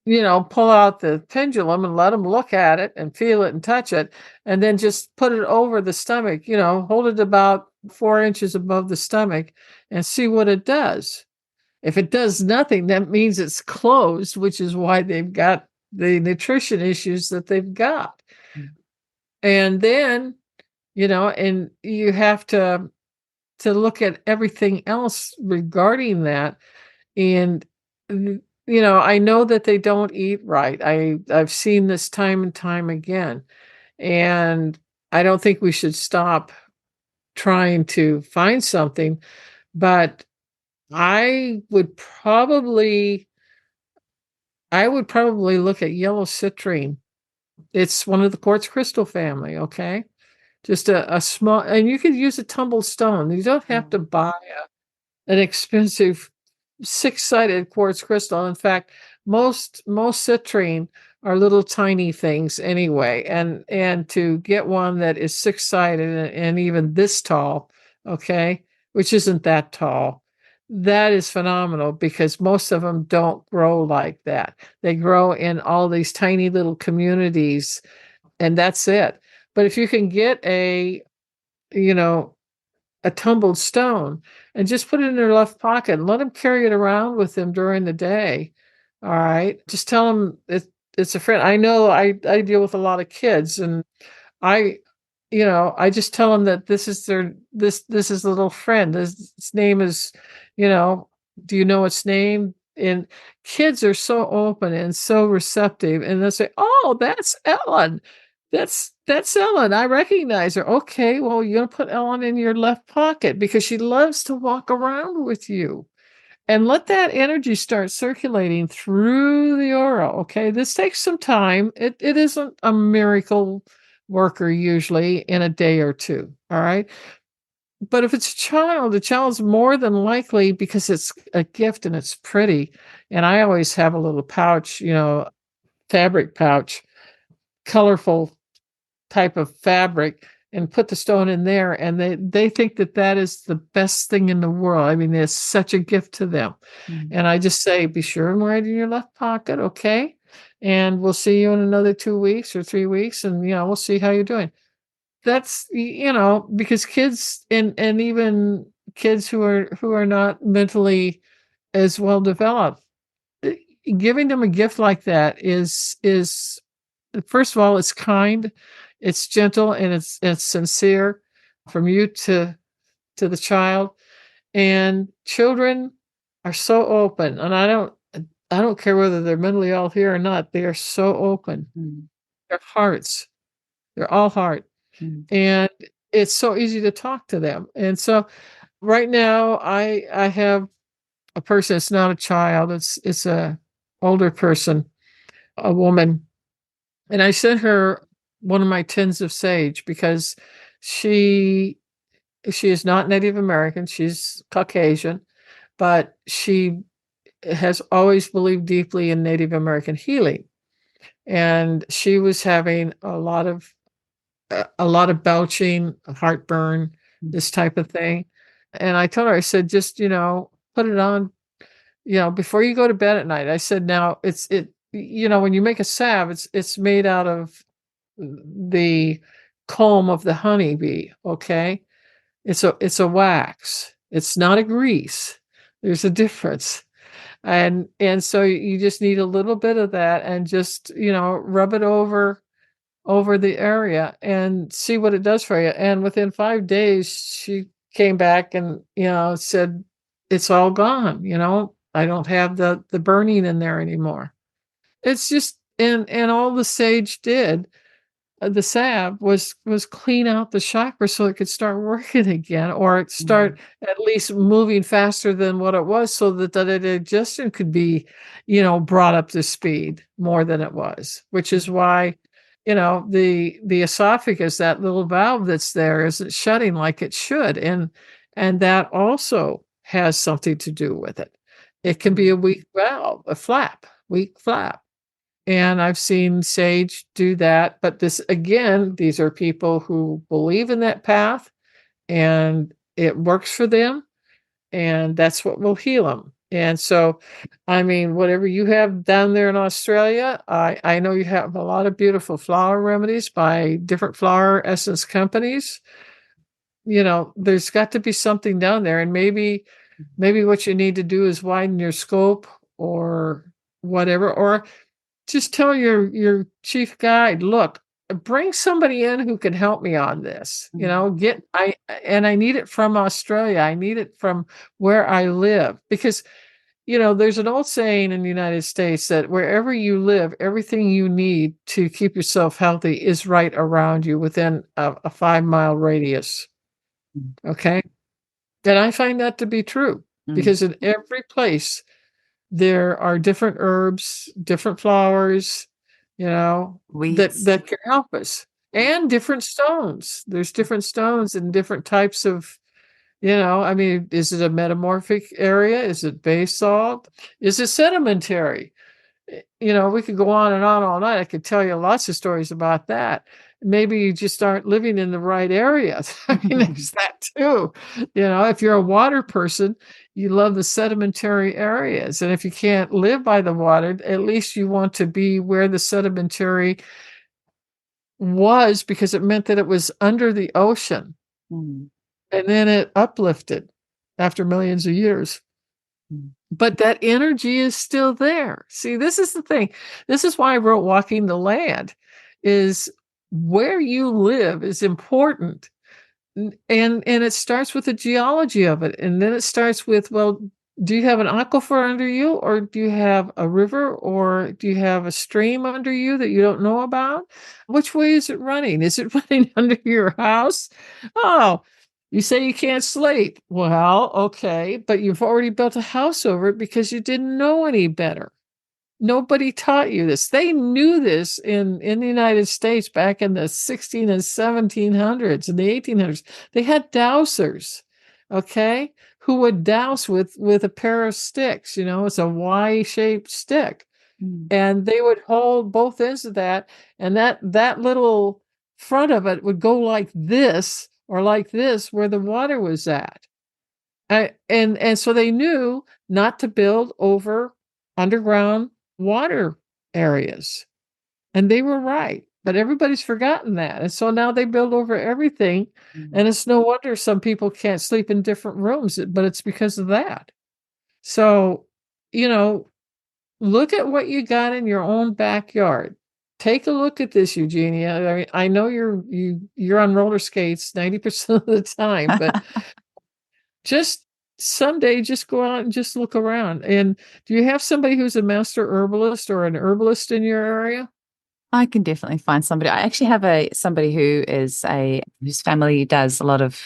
pull out the pendulum and let them look at it and feel it and touch it, and then just put it over the stomach, hold it about 4 inches above the stomach and see what it does. If it does nothing, that means it's closed, which is why they've got the nutrition issues that they've got. And then, and you have to look at everything else regarding that. And I know that they don't eat right. I've seen this time and time again. And I don't think we should stop trying to find something, but I would probably look at yellow citrine. It's one of the quartz crystal family, okay? Just a small, and you could use a tumbled stone. You don't have to buy an expensive 6-sided quartz crystal. In fact, most citrine are little tiny things anyway. And to get one that is 6-sided and even this tall, okay, which isn't that tall, that is phenomenal, because most of them don't grow like that. They grow in all these tiny little communities, and that's it. But if you can get a tumbled stone and just put it in their left pocket and let them carry it around with them during the day. All right. Just tell them it's a friend. I know I deal with a lot of kids, and I just tell them that this is this is a little friend. Its name is, do you know its name? And kids are so open and so receptive, and they'll say, "Oh, that's Ellen. That's Ellen. I recognize her." Okay, well, you're going to put Ellen in your left pocket because she loves to walk around with you. And let that energy start circulating through the aura, okay? This takes some time. It isn't a miracle worker usually in a day or two, all right? But if it's a child, the child's more than likely, because it's a gift and it's pretty. And I always have a little pouch, fabric pouch, colorful type of fabric, and put the stone in there, and they think that is the best thing in the world. I mean, it's such a gift to them. And I just say, be sure and wear it in your left pocket, okay? And we'll see you in another 2 weeks or 3 weeks, and we'll see how you're doing. That's because kids, and even kids who are not mentally as well developed, giving them a gift like that is first of all, it's kind, it's gentle, and it's sincere from you to the child. And children are so open, and I don't care whether they're mentally all here or not. They are so open. Their hearts, they're all heart, and it's so easy to talk to them. And so, right now, I have a person. It's not a child. It's a older person, a woman. And I sent her one of my tins of sage because she is not Native American. She's Caucasian, but she has always believed deeply in Native American healing. And she was having a lot of belching, heartburn, this type of thing. And I told her, I said, just, put it on, before you go to bed at night. I said, now when you make a salve, it's made out of the comb of the honeybee. Okay. It's a wax. It's not a grease. There's a difference. And so you just need a little bit of that, and just, rub it over the area and see what it does for you. And within 5 days, she came back and, said, it's all gone. I don't have the burning in there anymore. It's just, and all the sage did, the salve was clean out the chakra so it could start working again, or it start at least moving faster than what it was, so that the digestion could be, brought up to speed more than it was, which is why, the esophagus, that little valve that's there, isn't shutting like it should. And that also has something to do with it. It can be a weak valve, weak flap. And I've seen sage do that. But these are people who believe in that path and it works for them. And that's what will heal them. And so, I mean, whatever you have down there in Australia, I know you have a lot of beautiful flower remedies by different flower essence companies. There's got to be something down there. And maybe what you need to do is widen your scope or whatever, or just tell your chief guide, look, bring somebody in who can help me on this. I need it from Australia. I need it from where I live, because there's an old saying in the United States that wherever you live, everything you need to keep yourself healthy is right around you within a 5-mile radius. Okay. And I find that to be true, because in every place there are different herbs, different flowers, that can help us, and different stones. There's different stones and different types of, I mean, is it a metamorphic area? Is it basalt? Is it sedimentary? We could go on and on all night. I could tell you lots of stories about that. Maybe you just aren't living in the right areas. I mean, there's that too. If you're a water person, you love the sedimentary areas. And if you can't live by the water, at least you want to be where the sedimentary was, because it meant that it was under the ocean. And then it uplifted after millions of years. But that energy is still there. See, this is the thing. This is why I wrote Walking the Land, is where you live is important. And it starts with the geology of it. And then it starts with, well, do you have an aquifer under you, or do you have a river, or do you have a stream under you that you don't know about? Which way is it running? Is it running under your house? Oh, you say you can't sleep. Well, okay, but you've already built a house over it because you didn't know any better. Nobody taught you this. They knew this in the United States back in the 16 and 1700s and the 1800s. They had dowsers, okay, who would douse with a pair of sticks. It's a Y-shaped stick. And they would hold both ends of that, and that little front of it would go like this or like this where the water was at. And so they knew not to build over underground water areas. And they were right. But everybody's forgotten that. And so now they build over everything. And it's no wonder some people can't sleep in different rooms, but it's because of that. So, look at what you got in your own backyard. Take a look at this, Eugenia. I mean, I know you're on roller skates 90% of the time, but just someday just go out and just look around. And do you have somebody who's a master herbalist or an herbalist in your area?
I can definitely find somebody. I actually have somebody whose family does a lot of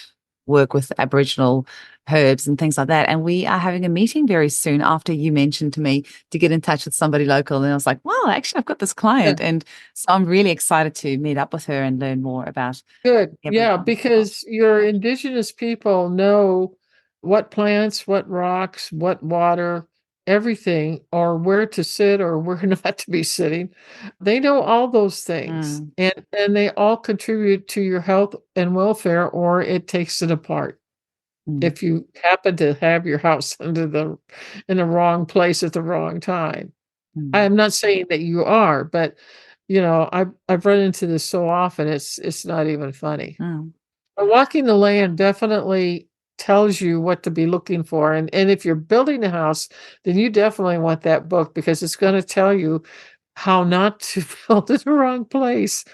work with Aboriginal herbs and things like that. And we are having a meeting very soon after you mentioned to me to get in touch with somebody local. And I was like, well, actually, I've got this client. And so I'm really excited to meet up with her and learn more about.
Good. Yeah, because your indigenous people know what plants, what rocks, what water, everything, or where to sit or where not to be sitting. They know all those things. And they all contribute to your health and welfare, or it takes it apart. If you happen to have your house in the wrong place at the wrong time. I am not saying that you are, but I've run into this so often, it's not even funny. But Walking the Land definitely tells you what to be looking for. And if you're building a house, then you definitely want that book, because it's going to tell you how not to build in the wrong place,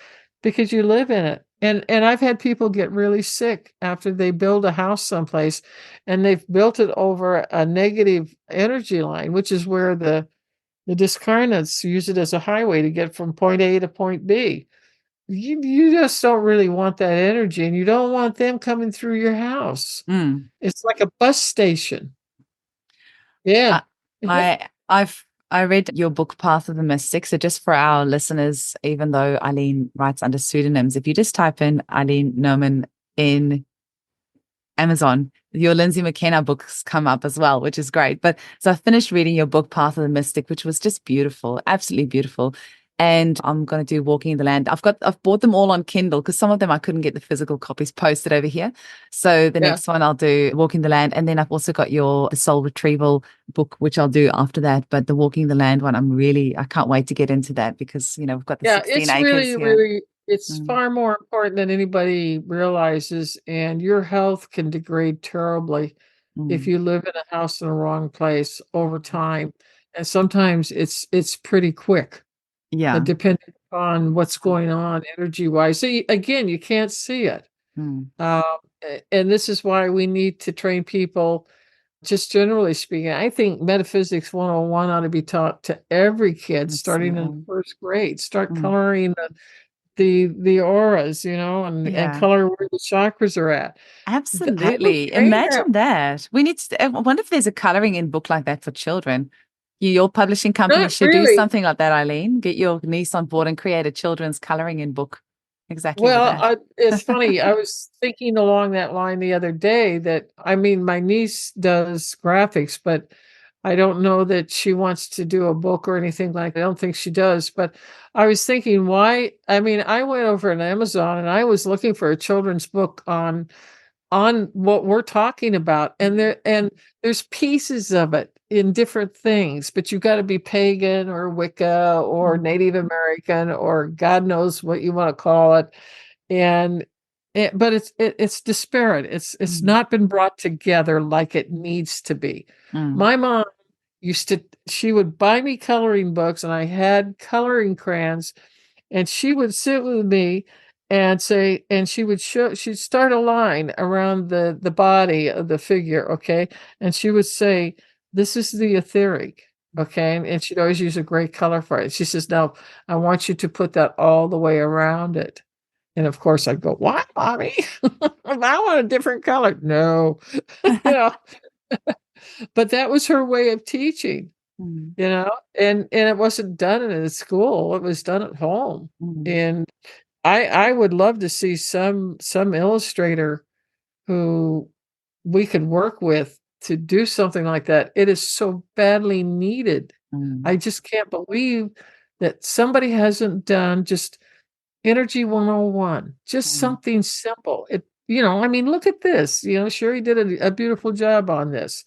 because you live in it. And I've had people get really sick after they build a house someplace and they've built it over a negative energy line, which is where the discarnates use it as a highway to get from point A to point B. You just don't really want that energy, and you don't want them coming through your house. It's like a bus station. Yeah.
I read your book, Path of the Mystic. So just for our listeners, even though Eileen writes under pseudonyms, if you just type in Eileen Nauman in Amazon. Your Lindsay McKenna books come up as well, which is great. But so I finished reading your book, Path of the Mystic, which was just beautiful, absolutely beautiful. And I'm going to do Walking in the Land. I've bought them all on Kindle because some of them I couldn't get the physical copies posted over here. So the next one I'll do Walking the Land. And then I've also got the Soul Retrieval book, which I'll do after that. But the Walking the Land one, I can't wait to get into that because, we've got the 16
it's
acres here.
really, it's far more important than anybody realizes. And your health can degrade terribly if you live in a house in the wrong place over time. And sometimes it's pretty quick.
Yeah.
Depending upon what's going on energy-wise. So again, you can't see it. And this is why we need to train people, just generally speaking. I think Metaphysics 101 ought to be taught to every kid starting in first grade. Start coloring the auras, and color where the chakras are at.
Absolutely. Imagine that. We need to, I wonder if there's a coloring in book like that for children. Your publishing company should do something like that, Eileen. Get your niece on board and create a children's coloring in book. Exactly.
Well, it's funny. I was thinking along that line the other day that, my niece does graphics, but I don't know that she wants to do a book or anything like that. I don't think she does. But I was thinking why, I went over on Amazon and I was looking for a children's book on what we're talking about. And there's pieces of it in different things, but you've got to be pagan or Wicca or Native American or God knows what you want to call it. But it's disparate. It's not been brought together like it needs to be. My mom she would buy me coloring books, and I had coloring crayons, and she would sit with me and say, and she'd start a line around the body of the figure, okay? And she would say, this is the etheric, okay? And she'd always use a gray color for it. She says, now, I want you to put that all the way around it. And of course, I'd go, what, Mommy? I want a different color. No, But that was her way of teaching, and it wasn't done in a school. It was done at home. And I would love to see some illustrator who we could work with to do something like that. It is so badly needed. I just can't believe that somebody hasn't done just Energy 101, just something simple. Look at this. Sherry did a beautiful job on this.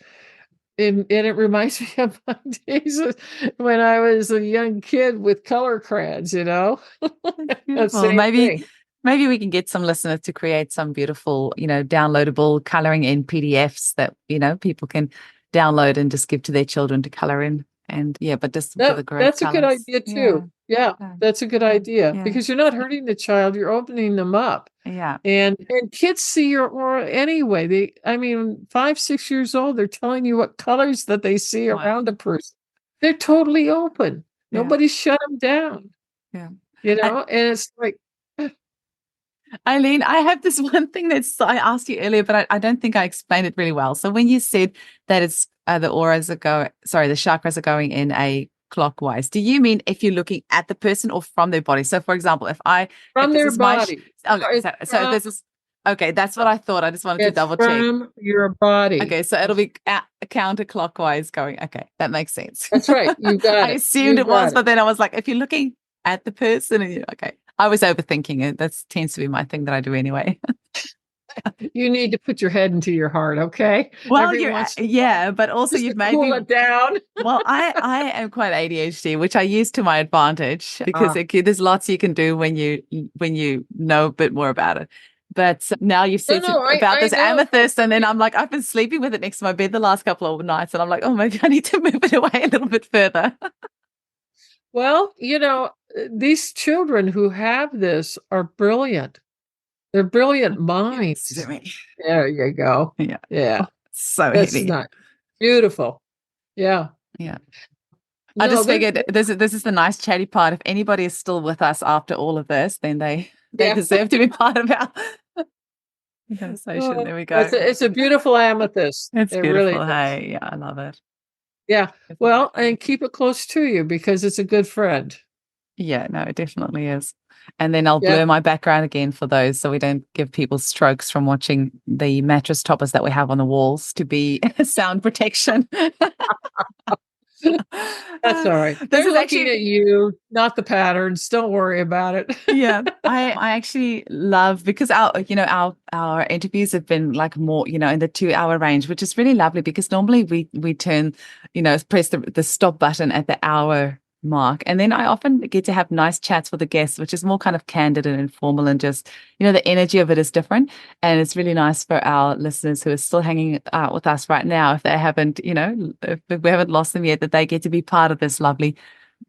And it reminds me of my days when I was a young kid with color crayons,
Maybe we can get some listeners to create some beautiful, downloadable coloring in PDFs that, people can download and just give to their children to color in. And but just with the great
that's
colors.
A good idea too. Yeah, that's a good idea because you're not hurting the child, you're opening them up.
Yeah.
And kids see your aura anyway. 5, 6 years old, they're telling you what colors that they see around a person. They're totally open. Nobody shut them down.
Yeah.
And it's like,
Eileen, I have this one thing I asked you earlier, but I don't think I explained it really well. So when you said that it's the chakras are going in a clockwise, do you mean if you're looking at the person or from their body? So for example,
from their body.
So this is okay. That's what I thought. I just wanted to double check.
From your body.
Okay, so it'll be counterclockwise going. Okay, that makes sense.
That's right. You got it.
I assumed it was, but then I was like, if you're looking at the person, and okay. I was overthinking it. That tends to be my thing that I do anyway.
You need to put your head into your heart, okay?
Well, but also you've made
cool it down.
Well, I am quite ADHD, which I use to my advantage because there's lots you can do when you know a bit more about it. But now you've said about this amethyst, and then I'm like, I've been sleeping with it next to my bed the last couple of nights, and I'm like, oh, maybe I need to move it away a little bit further.
Well, these children who have this are brilliant. They're brilliant minds. There you go.
Yeah.
Yeah.
Oh, so
that's
heavy.
Not beautiful. Yeah.
Yeah. I just figured this is the nice chatty part. If anybody is still with us after all of this, then they deserve to be part of our conversation. There we go.
It's a beautiful amethyst.
It's beautiful.
Really
hey, yeah, I love it.
Yeah. Well, and keep it close to you because it's a good friend.
Yeah, no, it definitely is. And then I'll
Yeah.
blur my background again for those so we don't give people strokes from watching the mattress toppers that we have on the walls to be sound protection.
That's all right.
This
They're
is
looking
actually
at you, not the patterns. Don't worry about it.
yeah, I actually love because our interviews have been like more, in the 2 hour range, which is really lovely because normally we turn, press the stop button at the hour mark. And then I often get to have nice chats with the guests, which is more kind of candid and informal and just, the energy of it is different. And it's really nice for our listeners who are still hanging out with us right now, if they haven't, if we haven't lost them yet, that they get to be part of this lovely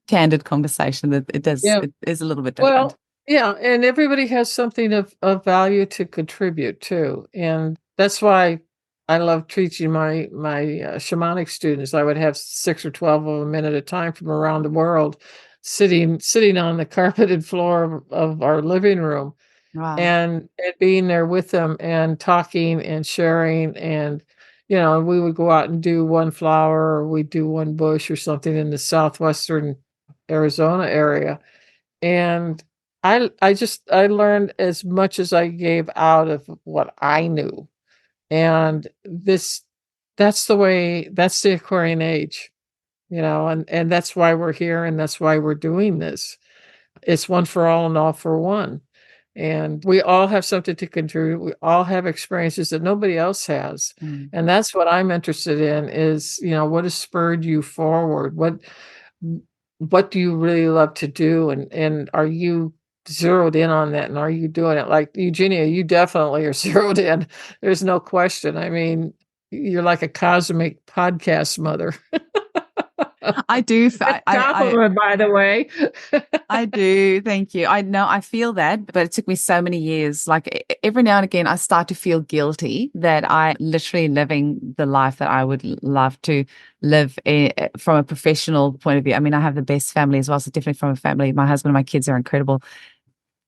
candid conversation. That it
Yeah.
is a little bit different.
Well, yeah, and everybody has something of value to contribute too, and that's why I love teaching my shamanic students. I would have 6 or 12 of them in at a time from around the world, sitting on the carpeted floor of our living room,
Wow.
and being there with them and talking and sharing, and we would go out and do one flower, or we'd do one bush or something in the southwestern Arizona area. And I learned as much as I gave out of what I knew. And that's the Aquarian age, and that's why we're here and that's why we're doing this. It's one for all and all for one. And we all have something to contribute. We all have experiences that nobody else has.
Mm.
And that's what I'm interested in is, what has spurred you forward? What do you really love to do? And are you zeroed in on that? And are you doing it? Like Eugenia, you definitely are zeroed in. There's no question. I mean, you're like a cosmic podcast mother.
I do.
Compliment, by the way.
I do. Thank you. I know I feel that, but it took me so many years. Like every now and again, I start to feel guilty that I literally living the life that I would love to live from a professional point of view. I mean, I have the best family as well. So definitely from a family, my husband and my kids are incredible.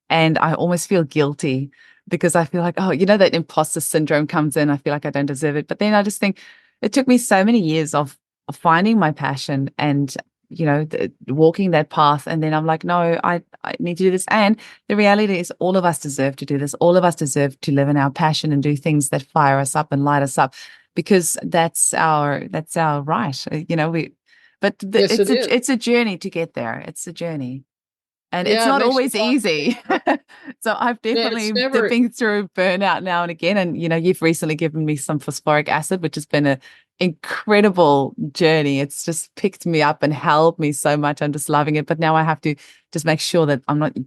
And I almost feel guilty because I feel like, oh, that imposter syndrome comes in. I feel like I don't deserve it. But then I just think it took me so many years of finding my passion and walking that path. And then I'm like, no, I need to do this. And the reality is all of us deserve to do this. All of us deserve to live in our passion and do things that fire us up and light us up, because that's our right.
Yes, it is.
It's a journey to get there. It's a journey. And it's
Yeah, it
not
makes you
always
want.
easy. So I've
Yeah, it's
definitely
never.
dipping through burnout now and again. And, you've recently given me some phosphoric acid, which has been an incredible journey. It's just picked me up and helped me so much. I'm just loving it. But now I have to just make sure that I'm not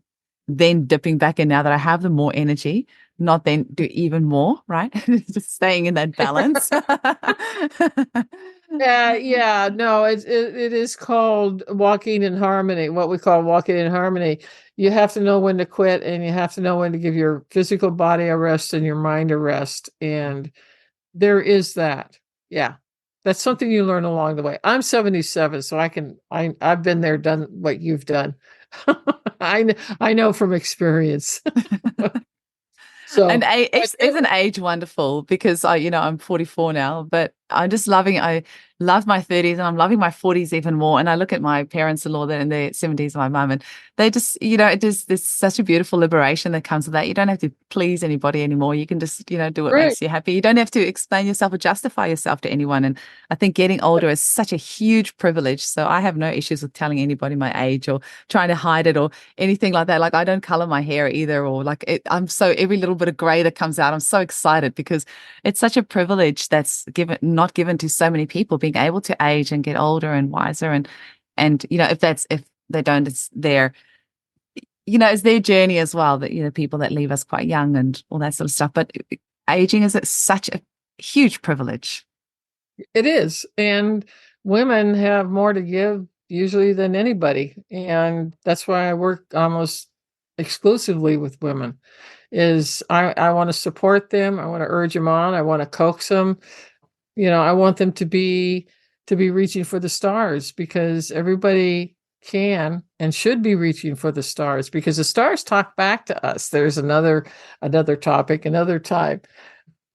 then dipping back in now that I have the more energy, not then do even more, right? Just staying in that balance.
Yeah, no, it is called walking in harmony, what we call walking in harmony. You have to know when to quit, and you have to know when to give your physical body a rest and your mind a rest. And there is that. Yeah. That's something you learn along the way. I'm 77, so I've been there, done what you've done. I know from experience. So,
And isn't age wonderful? Because I'm 44 now, but I'm just loving it. I love my 30s and I'm loving my 40s even more. And I look at my parents-in-law, they're in their 70s, my mum, and they just, there's such a beautiful liberation that comes with that. You don't have to please anybody anymore. You can just, do what
right.
makes you happy. You don't have to explain yourself or justify yourself to anyone. And I think getting older is such a huge privilege. So I have no issues with telling anybody my age or trying to hide it or anything like that. Like I don't color my hair either, or like every little bit of gray that comes out, I'm so excited because it's such a privilege that's not given to so many people, being able to age and get older and wiser. And if they don't, it's it's their journey as well, that people that leave us quite young and all that sort of stuff. But aging is such a huge privilege.
It is. And women have more to give usually than anybody. And that's why I work almost exclusively with women. Is I want to support them. I want to urge them on. I want to coax them. I want them to be reaching for the stars, because everybody can and should be reaching for the stars, because the stars talk back to us. There's another topic, another time.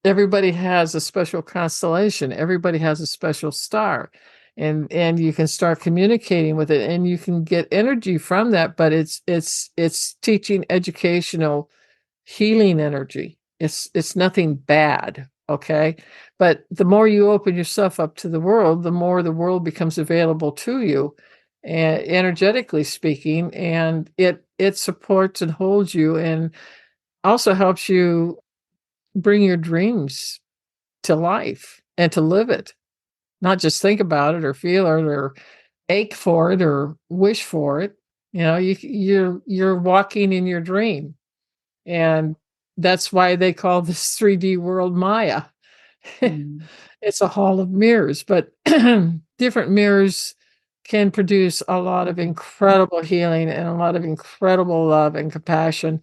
Everybody has a special constellation. Everybody has a special star. and you can start communicating with it, and you can get energy from that, but it's teaching educational healing energy. It's nothing bad, okay? But the more you open yourself up to the world, the more the world becomes available to you, energetically speaking, and it supports and holds you, and also helps you bring your dreams to life and to live it, not just think about it or feel it or ache for it or wish for it. You're walking in your dream, and that's why they call this 3D world Maya.
Mm.
It's a hall of mirrors, but different mirrors can produce a lot of incredible healing and a lot of incredible love and compassion.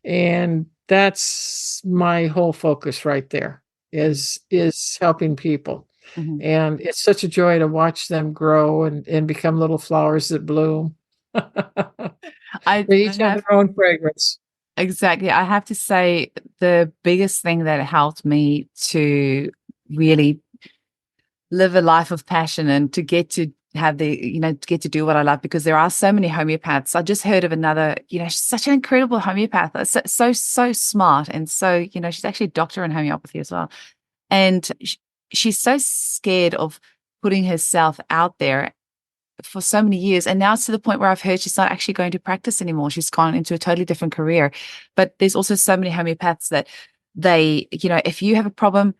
And that's my whole focus right there, is helping people.
Mhm.
And it's such a joy to watch them grow and become little flowers that bloom.
I
They each
I
have
have
their own fragrance.
exactly. I have to say the biggest thing that helped me to really live a life of passion and to get to have to get to do what I love, because there are so many homeopaths. I just heard of another, she's such an incredible homeopath. So smart. And so, she's actually a doctor in homeopathy as well. And she's so scared of putting herself out there for so many years. And now it's to the point where I've heard she's not actually going to practice anymore. She's gone into a totally different career. But there's also so many homeopaths that if you have a problem,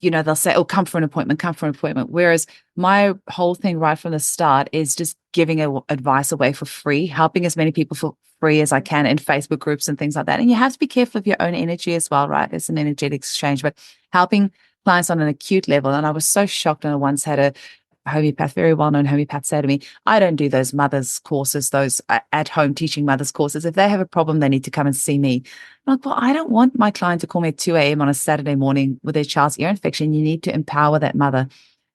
they'll say, oh, come for an appointment, come for an appointment. Whereas my whole thing right from the start is just giving advice away for free, helping as many people for free as I can in Facebook groups and things like that. And you have to be careful of your own energy as well, right? It's an energetic exchange, but helping clients on an acute level. And I was so shocked when I once had a homeopath, very well-known homeopath, say to me, I don't do those mothers courses, those at-home teaching mothers courses. If they have a problem, they need to come and see me. I'm like, well, I don't want my client to call me at 2 a.m. on a Saturday morning with their child's ear infection. You need to empower that mother.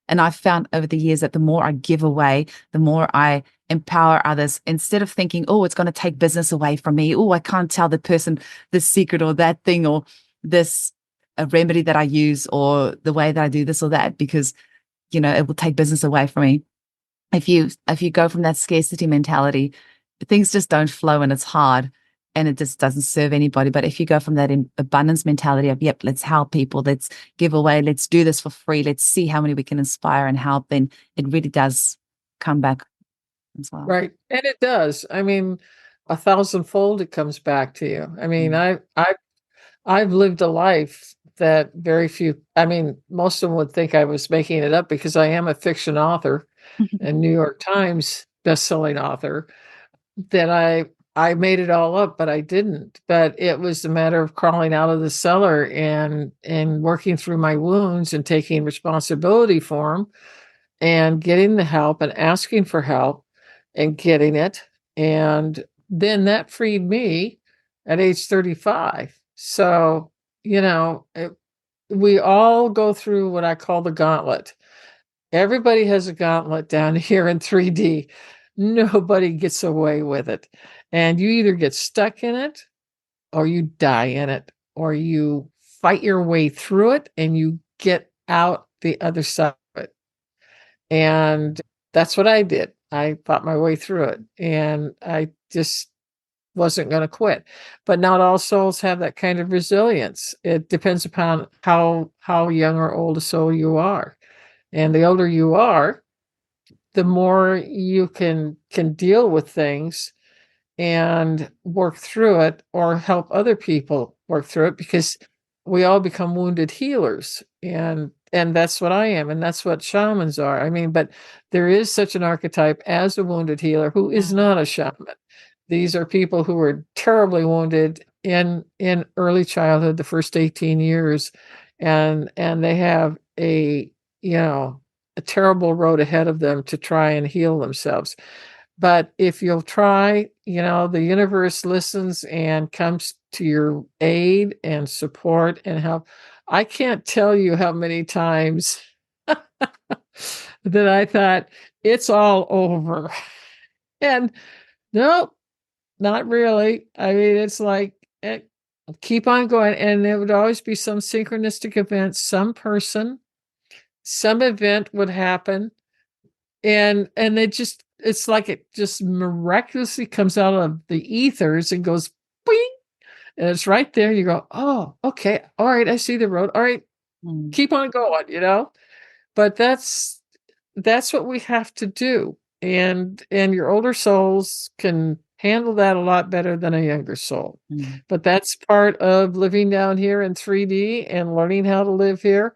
And I've found over the years that the more I give away, the more I empower others, instead of thinking, oh, it's going to take business away from me. Oh, I can't tell the person this secret or that thing or this a remedy that I use or the way that I do this or that, because it will take business away from me. If you go from that scarcity mentality, things just don't flow and it's hard and it just doesn't serve anybody. But if you go from that abundance mentality of, yep, let's help people, let's give away, let's do this for free, let's see how many we can inspire and help, then it really does come back as well.
Right. And it does. I mean, a thousandfold it comes back to you. I mean,
Mm.
I've lived a life that very few, I mean, most of them would think I was making it up because I am a fiction author and New York Times best-selling author, that I made it all up, but I didn't. But it was a matter of crawling out of the cellar and working through my wounds and taking responsibility for them and getting the help and asking for help and getting it. And then that freed me at age 35. So, we all go through what I call the gauntlet. Everybody has a gauntlet down here in 3D. Nobody gets away with it. And you either get stuck in it or you die in it, or you fight your way through it and you get out the other side of it. And that's what I did. I fought my way through it and I just wasn't going to quit. But not all souls have that kind of resilience. It depends upon how young or old a soul you are. And the older you are, the more you can deal with things and work through it or help other people work through it, because we all become wounded healers, and that's what I am, and that's what shamans are. I mean, but there is such an archetype as a wounded healer who is not a shaman. These are people who were terribly wounded in early childhood, the first 18 years, and they have a terrible road ahead of them to try and heal themselves. But if you'll try, the universe listens and comes to your aid and support and help. I can't tell you how many times that I thought it's all over. And nope, not really. I mean, it's like, keep on going. And there would always be some synchronistic event, some person, some event would happen and it's like it just miraculously comes out of the ethers and goes bing, and it's right there. You go, oh, okay, all right, I see the road. All right, keep on going, But that's what we have to do. And your older souls can handle that a lot better than a younger soul. But that's part of living down here in 3D and learning how to live here.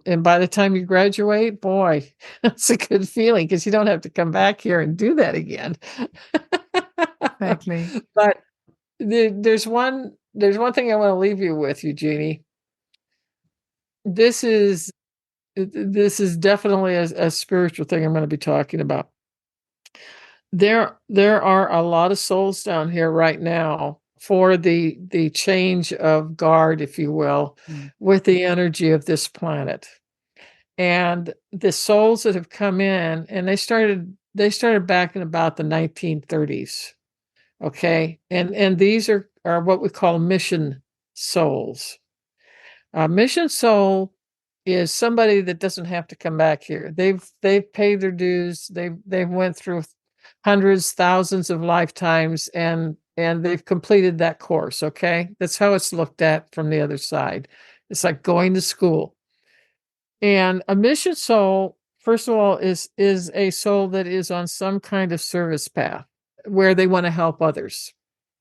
And by the time you graduate, boy, that's a good feeling because you don't have to come back here and do that again.
Exactly.
But there's one thing I want to leave you with, Eugenie. This is definitely a spiritual thing I'm going to be talking about. There are a lot of souls down here right now for the change of guard, if you will, with the energy of this planet. And the souls that have come in, and they started back in about the 1930s. Okay. And these are what we call mission souls. A mission soul is somebody that doesn't have to come back here. They've paid their dues. They've went through hundreds, thousands of lifetimes, and they've completed that course. Okay. That's how it's looked at from the other side. It's like going to school. And a mission soul, first of all, is a soul that is on some kind of service path where they want to help others.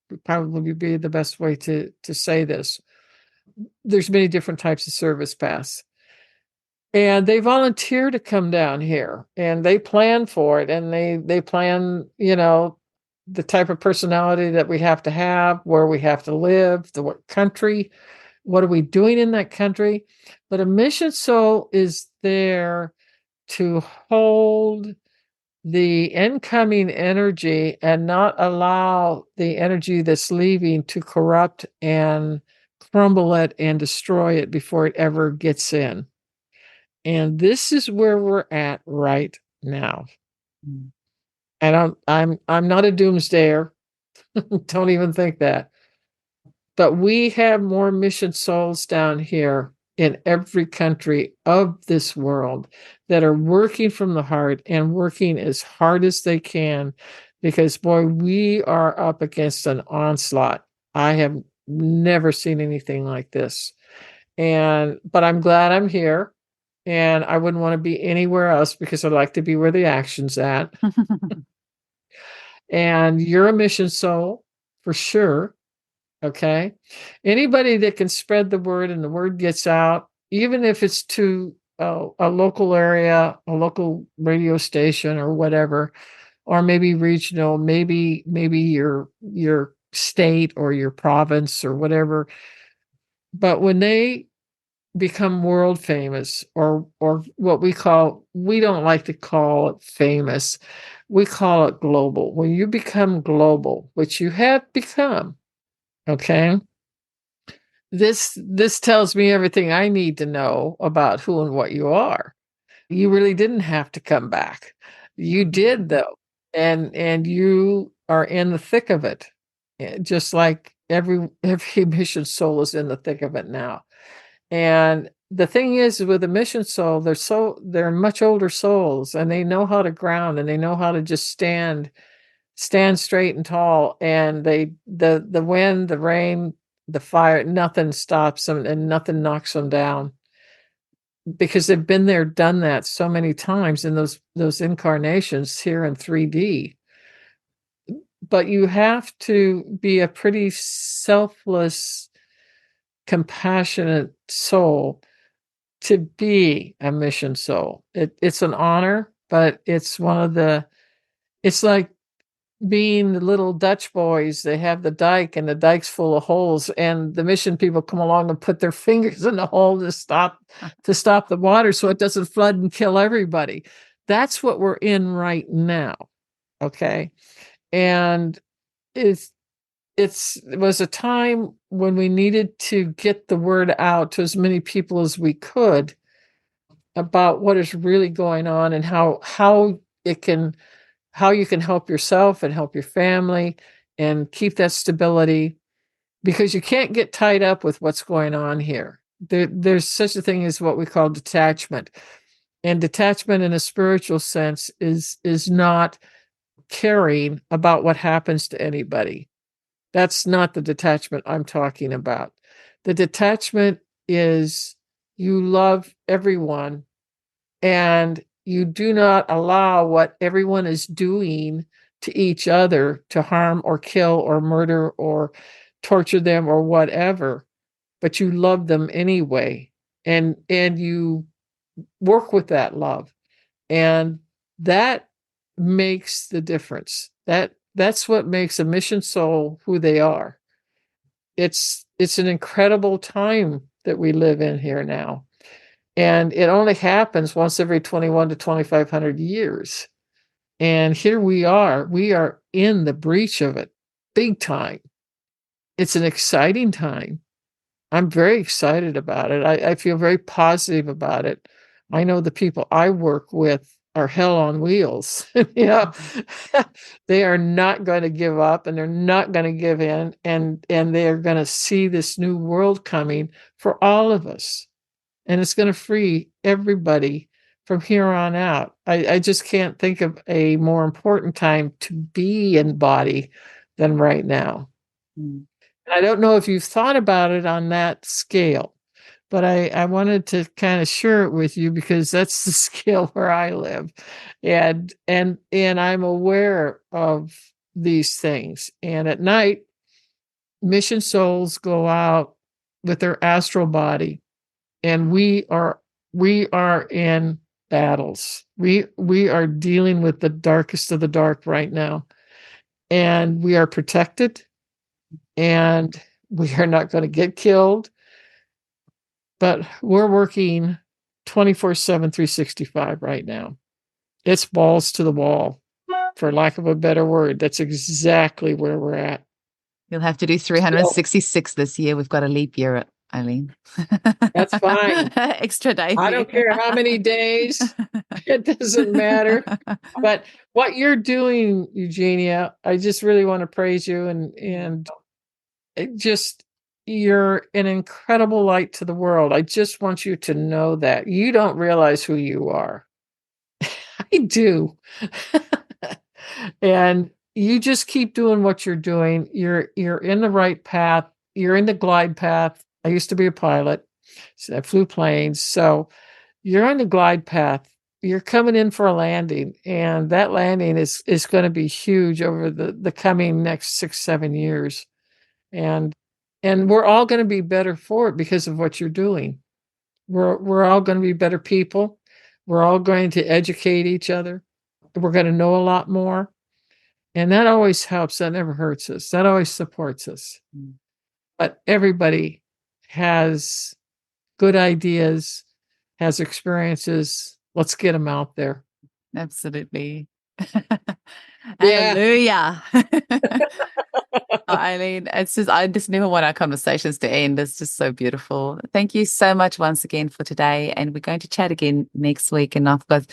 Would probably be the best way to say this. There's many different types of service paths. And they volunteer to come down here, and they plan for it, and they plan, the type of personality that we have to have, where we have to live, what country, what are we doing in that country. But a mission soul is there to hold the incoming energy and not allow the energy that's leaving to corrupt and crumble it and destroy it before it ever gets in. And this is where we're at right now. And I'm not a doomsdayer. Don't even think that. But we have more mission souls down here in every country of this world that are working from the heart and working as hard as they can, because boy, we are up against an onslaught. I have never seen anything like this. But I'm glad I'm here, and I wouldn't want to be anywhere else because I like to be where the action's at. And you're a mission soul for sure. Okay. Anybody that can spread the word and the word gets out, even if it's to a local area, a local radio station or whatever, or maybe regional, maybe your state or your province or whatever. But when they become world famous, or what we don't like to call it famous, we call it global. When you become global, which you have become, okay, this tells me everything I need to know about who and what you are. You really didn't have to come back. You did, though, and you are in the thick of it, just like every mission soul is in the thick of it now. And the thing is, with a mission soul, they're much older souls, and they know how to ground, and they know how to just stand straight and tall. And the wind, the rain, the fire, nothing stops them and nothing knocks them down, because they've been there, done that so many times in those incarnations here in 3D. But you have to be a pretty selfless, compassionate soul to be a mission soul. It's an honor, but it's like being the little Dutch boys. They have the dike, and the dike's full of holes, and the mission people come along and put their fingers in the hole to stop the water so it doesn't flood and kill everybody. That's what we're in right now. Okay. And it was a time when we needed to get the word out to as many people as we could about what is really going on, and how you can help yourself and help your family and keep that stability, because you can't get tied up with what's going on here. There's such a thing as what we call detachment. And detachment in a spiritual sense is not caring about what happens to anybody. That's not the detachment I'm talking about. The detachment is you love everyone and you do not allow what everyone is doing to each other to harm or kill or murder or torture them or whatever, but you love them anyway. And you work with that love. And that makes the difference. That's what makes a mission soul who they are. It's an incredible time that we live in here now. And it only happens once every 21 to 2500 years. And here we are in the breach of it big time. It's an exciting time. I'm very excited about it. I feel very positive about it. I know the people I work with are hell on wheels. They are not going to give up and they're not going to give in, and they are going to see this new world coming for all of us. And it's going to free everybody from here on out. I just can't think of a more important time to be in body than right now.
Mm.
I don't know if you've thought about it on that scale, but I wanted to kind of share it with you because that's the scale where I live. And I'm aware of these things. And at night, mission souls go out with their astral body, and we are in battles. We are dealing with the darkest of the dark right now. And we are protected, and we are not going to get killed, but we're working 24/7, 365 right now. It's balls to the wall, for lack of a better word. That's exactly where we're at.
You'll have to do 366 this year. We've got a leap year, Eileen.
That's fine.
Extra day.
I don't care how many days. It doesn't matter. But what you're doing, Eugenia, I just really want to praise you, and it just, you're an incredible light to the world. I just want you to know that. You don't realize who you are. I do. And you just keep doing what you're doing. You're in the right path. You're in the glide path. I used to be a pilot, so I flew planes. So you're on the glide path. You're coming in for a landing, and that landing is going to be huge over the coming next 6-7 years. And we're all going to be better for it because of what you're doing. We're all going to be better people. We're all going to educate each other. We're going to know a lot more. And that always helps. That never hurts us. That always supports us.
Mm.
But everybody has good ideas, has experiences. Let's get them out there.
Absolutely.
Yeah.
Hallelujah. Eileen, it's just, I just never want our conversations to end. It's just so beautiful. Thank you so much once again for today. And we're going to chat again next week. And I've got,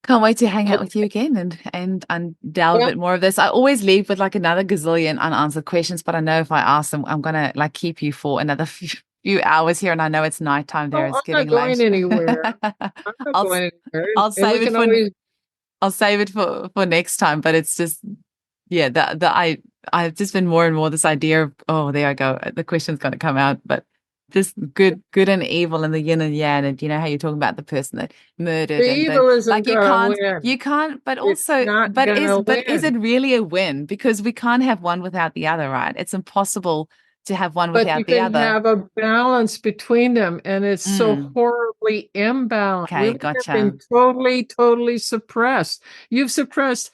can't wait to hang out with you again and delve a bit more of this. I always leave with like another gazillion unanswered questions, but I know if I ask them, I'm going to like keep you for another few hours here. And I know it's nighttime there. It's getting late.
I'm not going anywhere. I'm not going anywhere.
I'll save it for I'll save it for next time. But it's just, yeah, I've just been more and more this idea of, oh, there I go. The question's going to come out, but this good and evil and the yin and yang, and you know how you're talking about the person that murdered.
The evil isn't
like you can't, but also, but is it really a win? Because we can't have one without the other, right? It's impossible to have one without the other. But you
can have a balance between them, and it's so horribly imbalanced.
Okay, gotcha.
Been totally suppressed. You've suppressed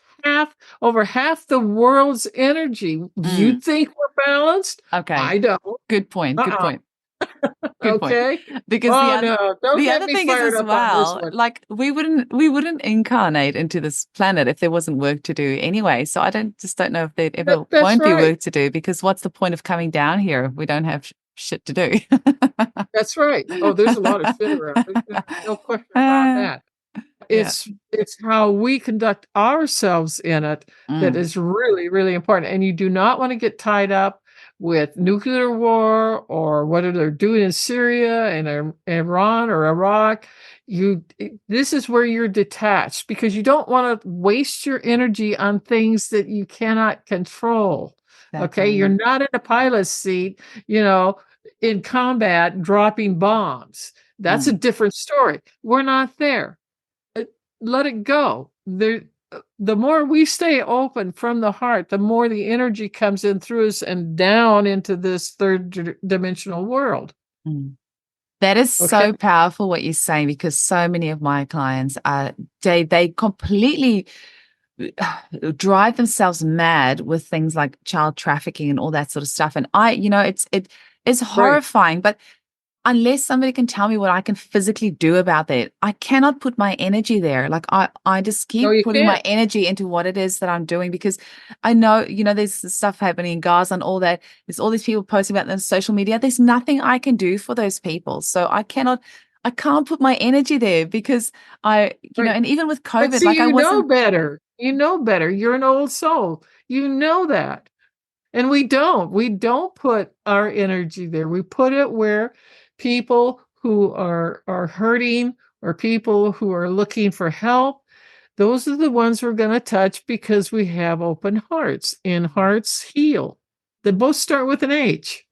over half the world's energy. You think we're balanced?
Okay,
I don't.
Good point. Good point. Good
okay.
Point. Because the other thing is as well, like we wouldn't incarnate into this planet if there wasn't work to do anyway. So I don't know if there ever won't be work to do, because what's the point of coming down here if we don't have shit to do?
That's right. Oh, there's a lot of shit around. There's no question about that. It's how we conduct ourselves in it that is really, really important. And you do not want to get tied up with nuclear war or what they're doing in Syria and Iran or Iraq. This is where you're detached because you don't want to waste your energy on things that you cannot control. Okay, you're not in a pilot's seat, in combat dropping bombs. That's a different story. We're not there. Let it go. The more we stay open from the heart, the more the energy comes in through us and down into this third dimensional world.
That is so powerful what you're saying, because so many of my clients they completely drive themselves mad with things like child trafficking and all that sort of stuff. And it's horrifying, but unless somebody can tell me what I can physically do about that, I cannot put my energy there. Like I just keep putting my energy into what it is that I'm doing, because I know, there's stuff happening in Gaza and all that. There's all these people posting about them on social media. There's nothing I can do for those people. So I can't put my energy there because and even with COVID,
but see, know better. You know better. You're an old soul. You know that. And we don't put our energy there. We put it where people who are hurting or people who are looking for help, those are the ones we're going to touch because we have open hearts, and hearts heal. They both start with an H.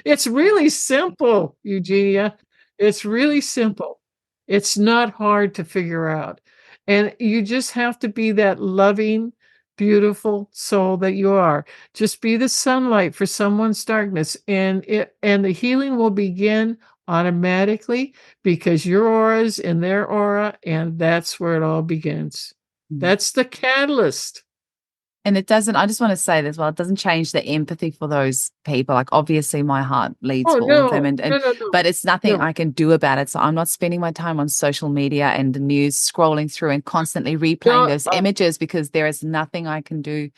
It's really simple, Eugenia. It's really simple. It's not hard to figure out. And you just have to be that loving, beautiful soul that you are. Just be the sunlight for someone's darkness, and the healing will begin automatically because your aura is in their aura, and that's where it all begins. That's the catalyst.
And it doesn't, I just want to say this, it doesn't change the empathy for those people. Like, obviously my heart bleeds for all of them, but it's nothing I can do about it. So I'm not spending my time on social media and the news scrolling through and constantly replaying those images, because there is nothing I can do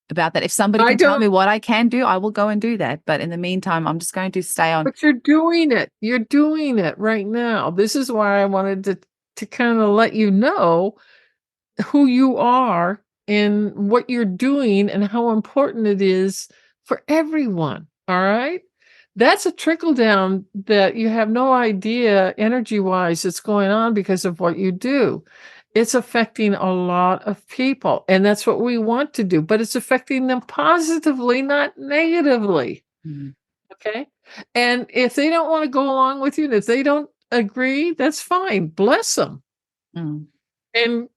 about that. If somebody can tell me what I can do, I will go and do that. But in the meantime, I'm just going to stay on.
But you're doing it. You're doing it right now. This is why I wanted to kind of let you know who you are and what you're doing and how important it is for everyone. All right. That's a trickle down that you have no idea energy wise that's going on because of what you do. It's affecting a lot of people, and that's what we want to do, but it's affecting them positively, not negatively. Okay. And if they don't want to go along with you, and if they don't agree, that's fine. Bless them. And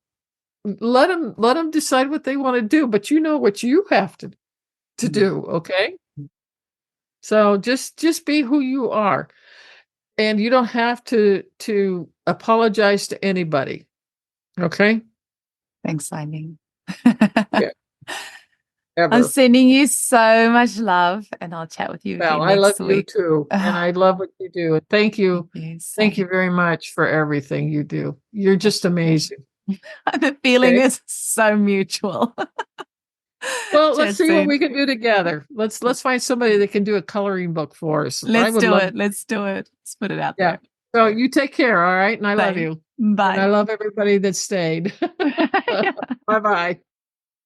let them decide what they want to do, but you know what you have to do. Okay. So just be who you are, and you don't have to apologize to anybody. Okay.
Thanks, Eileen.
Yeah.
I'm sending you so much love, and I'll chat with you again next week.
You too, and I love what you do. And thank you. Thank you very much for everything you do. You're just amazing.
The feeling is so mutual.
Well, let's see what we can do together. Let's find somebody that can do a coloring book for us.
Let's do it. Let's put it out there.
So you take care, all right? And I love you.
Bye.
And I love everybody that stayed. Bye-bye.